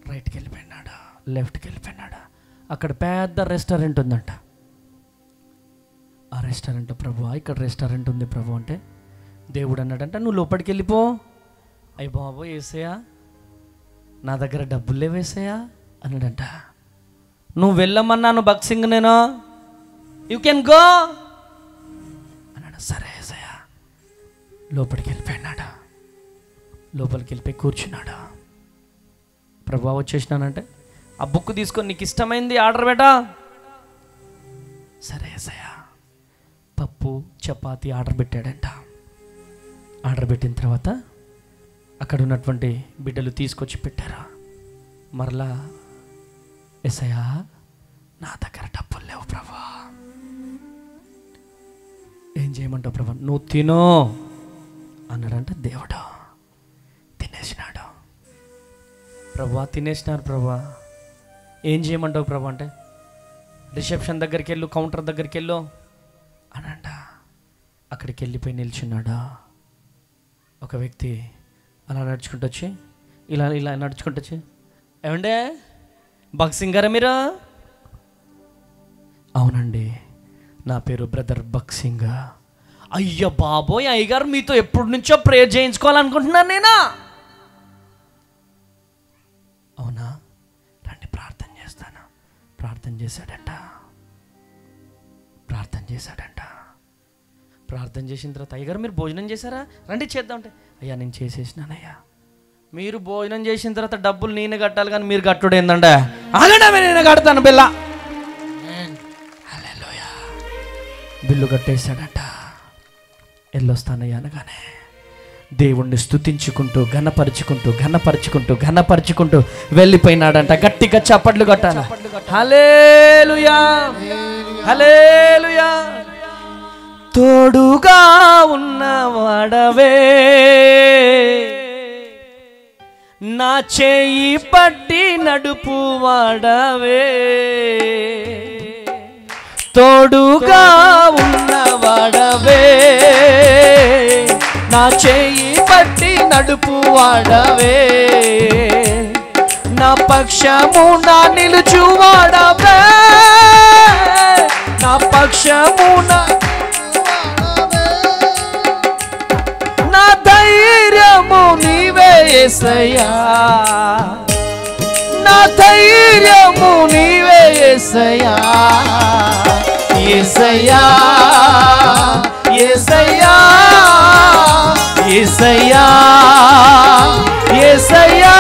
రైట్కి వెళ్ళిపోయినాడా, లెఫ్ట్కి వెళ్ళిపోయినాడా. అక్కడ పెద్ద రెస్టారెంట్ ఉందంట. ఆ రెస్టారెంట్ ప్రభు ఇక్కడ రెస్టారెంట్ ఉంది ప్రభు అంటే దేవుడు అన్నాడంట నువ్వు లోపలికి వెళ్ళిపో. అయ్య బాబు ఏసయ్యా నా దగ్గర డబ్బులు లేవేసయ్యా అన్నాడంట. నువ్వు వెళ్ళమన్నాను భక్సింగ్ నేను, యూ కెన్ గో అన్నాడు. సరే ఏసయ్యా. లోపలికి వెళ్ళిపోయినాడు. లోపలికి వెళ్ళిపోయి కూర్చున్నాడు. ప్రభు వచ్చేసినానంటే ఆ బుక్ తీసుకొని నీకు ఇష్టమైంది ఆర్డర్ పెట్టా. సరే ఏసయ్యా. పప్పు చపాతి ఆర్డర్ పెట్టాడంట. ఆర్డర్ పెట్టిన తర్వాత అక్కడ ఉన్నటువంటి బిడ్డలు తీసుకొచ్చి పెట్టారు. మరలా ఏసయ్యా నా దగ్గర డబ్బులు లేవు ప్రభా, ఏం చేయమంటావు ప్రభా? నువ్వు తినో అన్నాడంట. దేవుడు తినేసినాడు. ప్రభా తినేసినారు ప్రభా, ఏం చేయమంటావు ప్రభా అంటే రిసెప్షన్ దగ్గరికి వెళ్ళు, కౌంటర్ దగ్గరికి వెళ్ళు అనంట. అక్కడికి వెళ్ళిపోయి నిల్చున్నాడా. ఒక వ్యక్తి అలా నడుచుకుంటూ వచ్చి ఇలా ఇలా నడుచుకుంటూ వచ్చి ఏమండే భక్సింగ్ గారా మీరు? అవునండి నా పేరు బ్రదర్ భక్సింగ్. అయ్య బాబోయ్ అయ్యగారు మీతో ఎప్పటి నుంచో ప్రేయర్ చేయించుకోవాలనుకుంటున్నాను నేనా? అవునా రండి ప్రార్థన చేస్తాను. ప్రార్థన చేశాడంట. ప్రార్థన చేసిన తర్వాత అయ్యగారు మీరు భోజనం చేశారా, రండి చేద్దాం అంటే అయ్యా నేను చేసేసినానయ్యా. మీరు భోజనం చేసిన తర్వాత డబ్బులు నేను కట్టాలి కానీ మీరు కట్టుడు ఏందంటే అలాగే నేను కడతాను బిల్లా. హల్లెలూయా. బిల్లు కట్టేశాడట. వెళ్ళొస్తానయ్యా అనగానే దేవుణ్ణి స్తుతించుకుంటూ ఘనపరుచుకుంటూ వెళ్ళిపోయినాడంట. గట్టిగా చప్పట్లు కొట్టాలి. హల్లెలూయా హల్లెలూయా. తోడుగా ఉన్నవాడవే నా చేయి పట్టి నడుపు వాడవే, తోడుగా ఉన్నవాడవే నా చేయి పట్టి నడుపు వాడవే, నా పక్షము నా నిలుచువాడవే, నా పక్షము నా ధైర్యము నీవే యేసయ్యా, నా ధైర్యము నీవే యేసయ్యా, యేసయ్యా యేసయ్యా యేసయ్యా యేసయ్యా.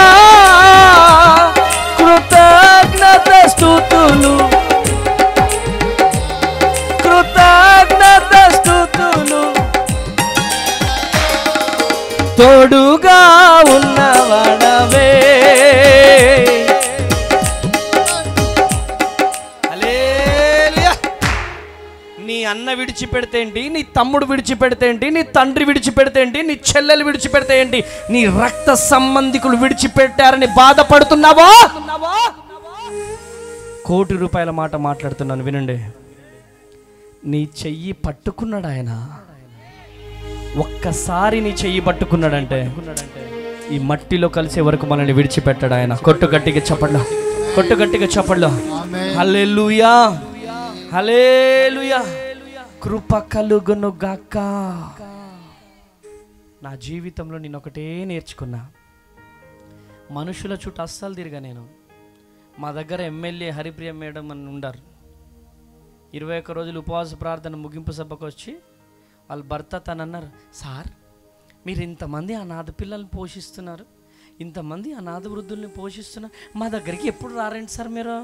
కృతజ్ఞత స్తుతులు తోడుగా ఉన్నవాడవే. హల్లెలూయా. నీ అన్న విడిచిపెడితే ఏంటి, నీ తమ్ముడు విడిచిపెడితే ఏంటి, నీ తండ్రి విడిచిపెడితే ఏంటి, నీ చెల్లెలు విడిచిపెడితే ఏంటి, నీ రక్త సంబంధికులు విడిచిపెట్టారని బాధపడుతున్నావా? ₹1,00,00,000 మాట మాట్లాడుతున్నాను వినండి. నీ చెయ్యి పట్టుకున్నాడు ఆయన. ఒక్కసారి నీ చెయ్యి పట్టుకున్నాడంటే ఈ మట్టిలో కలిసే వరకు మనల్ని విడిచిపెట్టాడు ఆయన. కొట్టు గట్టిగా చెప్పండి. హల్లెలూయా హల్లెలూయా. కృప కలుగును గాక. నా జీవితంలో నేను ఒకటే నేర్చుకున్నా, మనుషుల చుట్టూ అస్సలు తిరిగా నేను. మా దగ్గర ఎమ్మెల్యే హరిప్రియ మేడం అని ఉండారు. 21 రోజులు ఉపవాస ప్రార్థన ముగింపు సభకు వచ్చి వాళ్ళ భర్త తనన్నారు, సార్ మీరు ఇంతమంది అనాథ పిల్లల్ని పోషిస్తున్నారు, ఇంతమంది అనాథ వృద్ధుల్ని పోషిస్తున్నారు, మా దగ్గరికి ఎప్పుడు రారండి సార్ మీరు?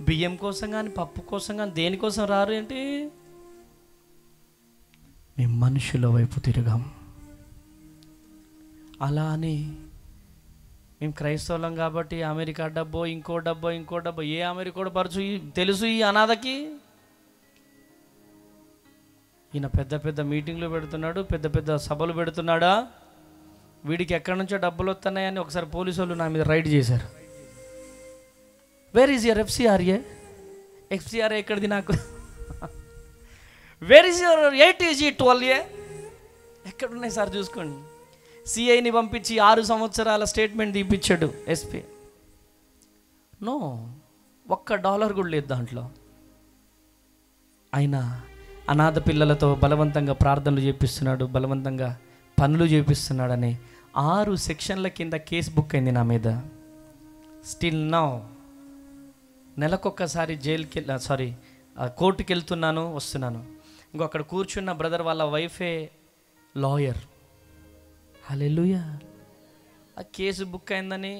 బియ్యం కోసం కానీ పప్పు కోసం కానీ దేనికోసం రారు ఏంటి? మేము మనుషుల వైపు తిరిగాం. అలా అని మేము క్రైస్తవులం కాబట్టి అమెరికా డబ్బో ఇంకో డబ్బో ఏ అమెరికా పరచు తెలుసు ఈ అనాథకి. ఈయన పెద్ద మీటింగ్లు పెడుతున్నాడు, పెద్ద సభలు పెడుతున్నాడా, వీడికి ఎక్కడి నుంచో డబ్బులు వస్తున్నాయని ఒకసారి పోలీసు వాళ్ళు నా మీద రైడ్ చేశారు. Where is your FCRA? FCRA ఎక్కడిది నాకు? Where is your 8AG 12A? ఎక్కడున్నాయి సార్ చూసుకోండి. సిఐని పంపించి 6 సంవత్సరాల స్టేట్మెంట్ తీపిచ్చాడు ఎస్పీ. నో, $1 కూడా లేదు దాంట్లో. అయినా అనాథ పిల్లలతో బలవంతంగా ప్రార్థనలు చేపిస్తున్నాడు, బలవంతంగా పనులు చేపిస్తున్నాడని 6 సెక్షన్ల కింద కేసు బుక్ అయింది నా మీద. స్టిల్ నౌ నెలకొక్కసారి కోర్టుకి వెళ్తున్నాను, వస్తున్నాను. ఇంకో అక్కడ కూర్చున్న బ్రదర్ వాళ్ళ వైఫే లాయర్. హల్లెలూయా. ఆ కేసు బుక్ అయిందని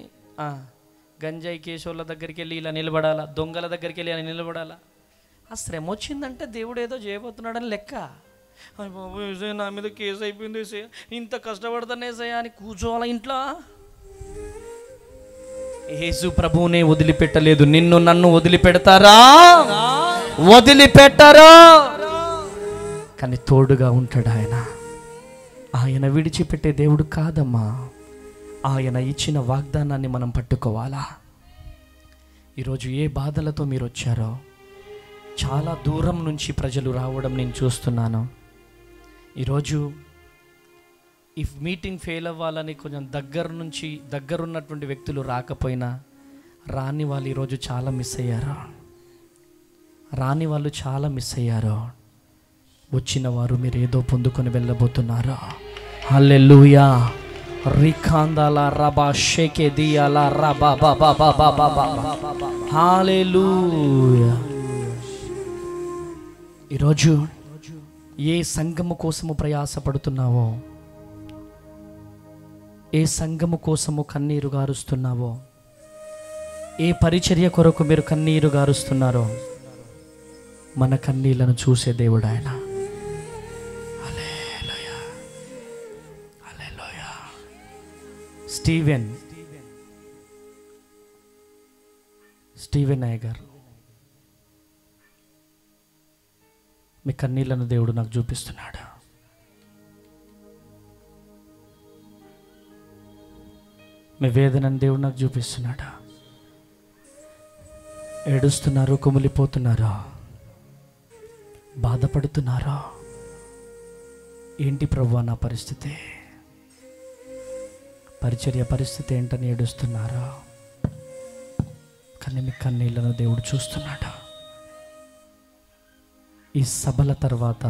గంజాయి కేసు వాళ్ళ దగ్గరికి వెళ్ళి ఇలా నిలబడాలా, దొంగల దగ్గరికి వెళ్ళి ఇలా నిలబడాలా. ఆ శ్రమ వచ్చిందంటే దేవుడు ఏదో చేయబోతున్నాడని లెక్క. బాబు ఏసయ్య నా మీద కేసు అయిపోయింది, ఏసయ్య ఇంత కష్టపడతానే ఏసయ్య అని కూర్చోవాలా ఇంట్లో. యేసు ప్రభువునే వదిలిపెట్టలేదు, నిన్ను నన్ను వదిలిపెడతారా? వదిలిపెట్టరు. కానీ తోడుగా ఉంటాడు ఆయన. ఆయన విడిచిపెట్టే దేవుడు కాదమ్మా. ఆయన ఇచ్చిన వాగ్దానాన్ని మనం పట్టుకోవాలా. ఈరోజు ఏ బాధలతో మీరు వచ్చారో, చాలా దూరం నుంచి ప్రజలు రావడం నేను చూస్తున్నాను. ఈరోజు ఈ మీటింగ్ ఫెయిల్ అవ్వాలని కొంచెం దగ్గరున్నటువంటి వ్యక్తులు రాకపోయినా, రాని వాళ్ళు ఈరోజు చాలా మిస్ అయ్యారు. వచ్చిన వారు మీరు ఏదో పొందుకొని వెళ్ళబోతున్నారు. హల్లెలూయా. రికాందాల రబా షేకే దియాల రబా బాబా బాబా బాబా. హల్లెలూయా. ఈరోజు ఏ సంఘము కోసము ప్రయాసపడుతున్నావో, ఏ సంఘము కోసము కన్నీరు గారుస్తున్నావో, ఏ పరిచర్య కొరకు మీరు కన్నీరు గారుస్తున్నారో, మన కన్నీళ్లను చూసే దేవుడు ఆయన. హల్లెలూయా. హల్లెలూయా. స్టీవెన్ అయ్యగారు, మీ కన్నీళ్లను దేవుడు నాకు చూపిస్తున్నాడు. మీ వేదనను దేవుడు నాకు చూపిస్తున్నాడు. ఏడుస్తున్నారు, కుమిలిపోతున్నారా, బాధపడుతున్నారా? ఏంటి ప్రభువా నా పరిస్థితి, పరిచర్య పరిస్థితి ఏంటని ఏడుస్తున్నారా? కానీ మీ కన్నీళ్లను దేవుడు చూస్తున్నాడు. ఈ సభల తర్వాత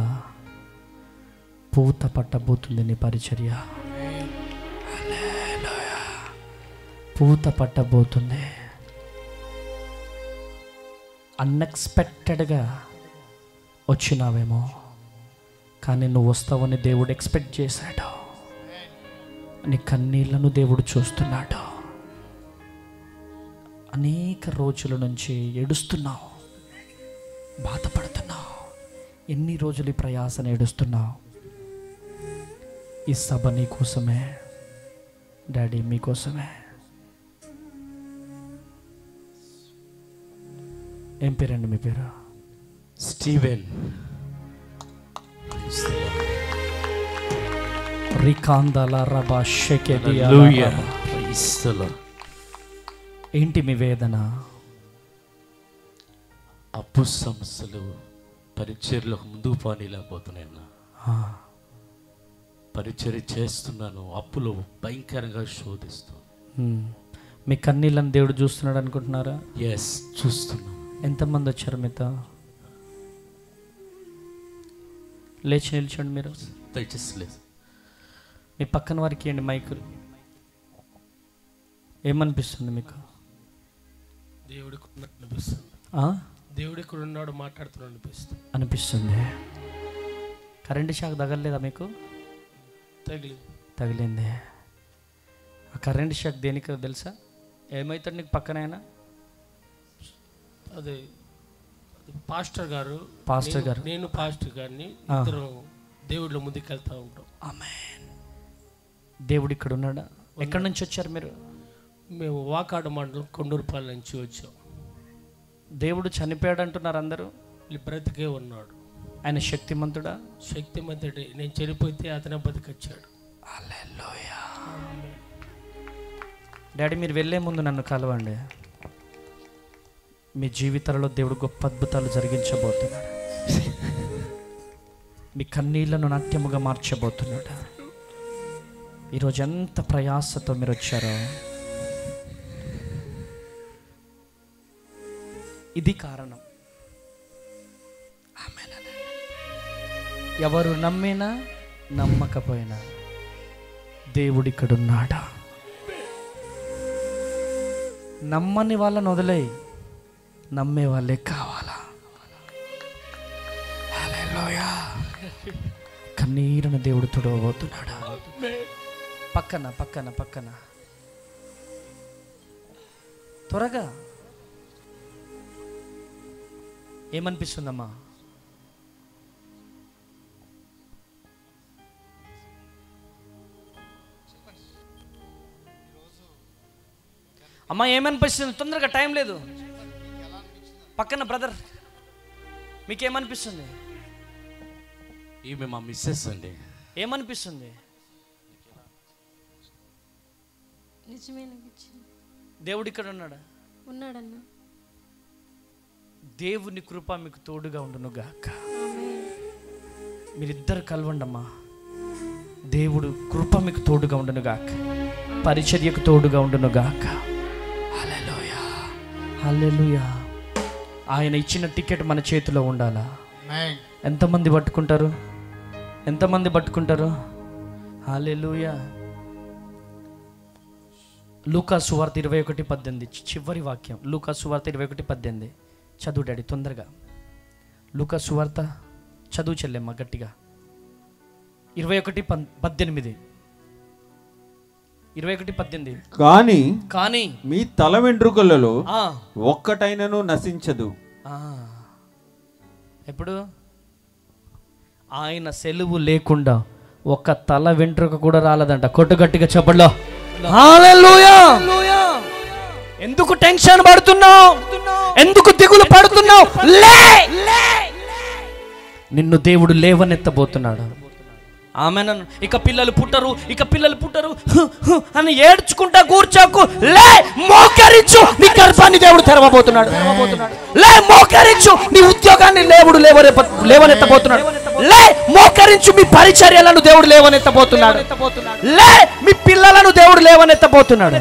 పూత పట్టబోతుంది నీ పరిచర్య. పూత పట్టబోతుంది. అన్ఎక్స్పెక్టెడ్గా వచ్చినావేమో, కానీ నువ్వు వస్తావని దేవుడు ఎక్స్పెక్ట్ చేశాడు. నీ కన్నీళ్లను దేవుడు చూస్తున్నాడు. అనేక రోజుల నుంచి ఏడుస్తున్నావు, బాధపడుతున్నావు. ఎన్ని రోజులు ఈ ప్రయాసను ఏడుస్తున్నావు? ఈ సభ నీ కోసమే డాడీ, మీకోసమే. ఏం పేరండి మీ పేరు? స్టీవెన్. ఏంటి మీ వేదన? అప్పు సమస్యలు పరిచర్లకు ముందుకు పోనీలేకపోతున్నాయన్నా. పరిచర్య చేస్తున్నాను, అప్పులు భయంకరంగా శోధిస్తాను. మీ కన్నీళ్ళని దేవుడు చూస్తున్నాడు అనుకుంటున్నారా? ఎస్, చూస్తున్నాను. ఎంతమంది వచ్చారు మీతో? లేచి నిల్చోండి మీరు. దయచేసి లేదు. మీ పక్కన వారికి ఏంటి మైకులు? ఏమనిపిస్తుంది మీకు? దేవుడికి ఉన్నట్టు అనిపిస్తుంది. దేవుడు ఇక్కడ ఉన్నాడు, మాట్లాడుతున్నాడు అనిపిస్తుంది. కరెంటు షాక్ తగలలేదా మీకు? తగిలింది. ఆ కరెంటు షాక్ దేనికి తెలుసా? ఏమవుతాడు నీకు పక్కనైనా? అదే పాస్టర్ గారు, నేను పాస్టర్ గారిని ఇద్దరు దేవుడిలో ముందుకు వెళ్తా ఉంటాం. ఆమేన్. దేవుడు ఇక్కడ ఉన్నాడా? ఎక్కడి నుంచి వచ్చారు మీరు? మేము వాకాడు మండలం కొండూరుపాలెం నుంచి వచ్చాం. దేవుడు చనిపోయాడు అంటున్నారు అందరూ. బ్రతికే ఉన్నాడు. ఆయన శక్తిమంతుడా? శక్తిమంతుడే. నేను చనిపోతే అతనే బతికొచ్చాడు. హల్లెలూయా. డాడీ, మీరు వెళ్ళే ముందు నన్ను కలవండి. మీ జీవితాలలో దేవుడు గొప్ప అద్భుతాలు జరిగించబోతున్నాడు. మీ కన్నీళ్లను నాట్యముగా మార్చబోతున్నాడు. ఈరోజు ఎంత ప్రయాసతో మీరు వచ్చారో, ఇది కారణం. ఎవరు నమ్మినా నమ్మకపోయినా దేవుడు ఇక్కడున్నాడా. నమ్మని వాళ్ళని వదిలేయి, నమ్మే వాళ్ళే కావాలా. హల్లెలూయా. కన్నీరును దేవుడు తుడవబోతున్నాడు. పక్కన పక్కన పక్కన త్వరగా. ఏమనిపిస్తుందమ్మా? అమ్మా ఏమనిపిస్తుంది? తొందరగా, టైం లేదు. పక్కన బ్రదర్, మీకేమనిపిస్తుంది? ఈమె మా మిస్సెస్ అండి. ఏమనిపిస్తుంది? దేవుడు ఇక్కడ ఉన్నాడా? ఉన్నాడన్నా. దేవుని కృప మీకు తోడుగా ఉండును గాక. మీరిద్దరు కలవండమ్మా. దేవుడు కృప మీకు తోడుగా ఉండును గాక, పరిచర్యకు తోడుగా ఉండును గాక. హల్లెలూయా, హల్లెలూయా. ఆయన ఇచ్చిన టికెట్ మన చేతిలో ఉండాలా? ఎంతమంది పట్టుకుంటారు? ఎంతమంది పట్టుకుంటారు? హల్లెలూయా. లూకా సువార్త 21:18 చివరి వాక్యం. లూకా సువార్త 21:18 చదువు డాడీ తొందరగా. లూకా సువార్త చదువు చెల్లెమ్మ గట్టిగా. 21:18 21:18 కానీ మీ తల వెంట్రుకలలో ఒక్కటైనను నశించదు. ఎప్పుడు? ఆయన సెలవు లేకుండా ఒక్క తల వెంట్రుక కూడా రాలేదంట. కొట్టు గట్టిగా చెప్పట్లో. హల్లెలూయా. ఎందుకు టెన్షన్ పడుతున్నావు? ఎందుకు దిగులు పడుతున్నావు? నిన్ను దేవుడు లేవనెత్తబోతున్నాడు. ఆమెను ఇక పిల్లలు పుట్టరు, ఇక పిల్లలు పుట్టరు అని ఏడ్చుకుంటా కూర్చోకు. లే, మోకరించు. నీ గర్భాన్ని దేవుడు తెరవబోతున్నాడు. లే, మోకరించు. నీ ఉద్యోగాన్ని దేవుడు లేవనెత్తబోతున్నాడు. లే, మోకరించు. మీ పరిచర్యలను దేవుడు లేవనెత్తబోతున్నాడు. లే, మీ పిల్లలను దేవుడు లేవనెత్తబోతున్నాడు.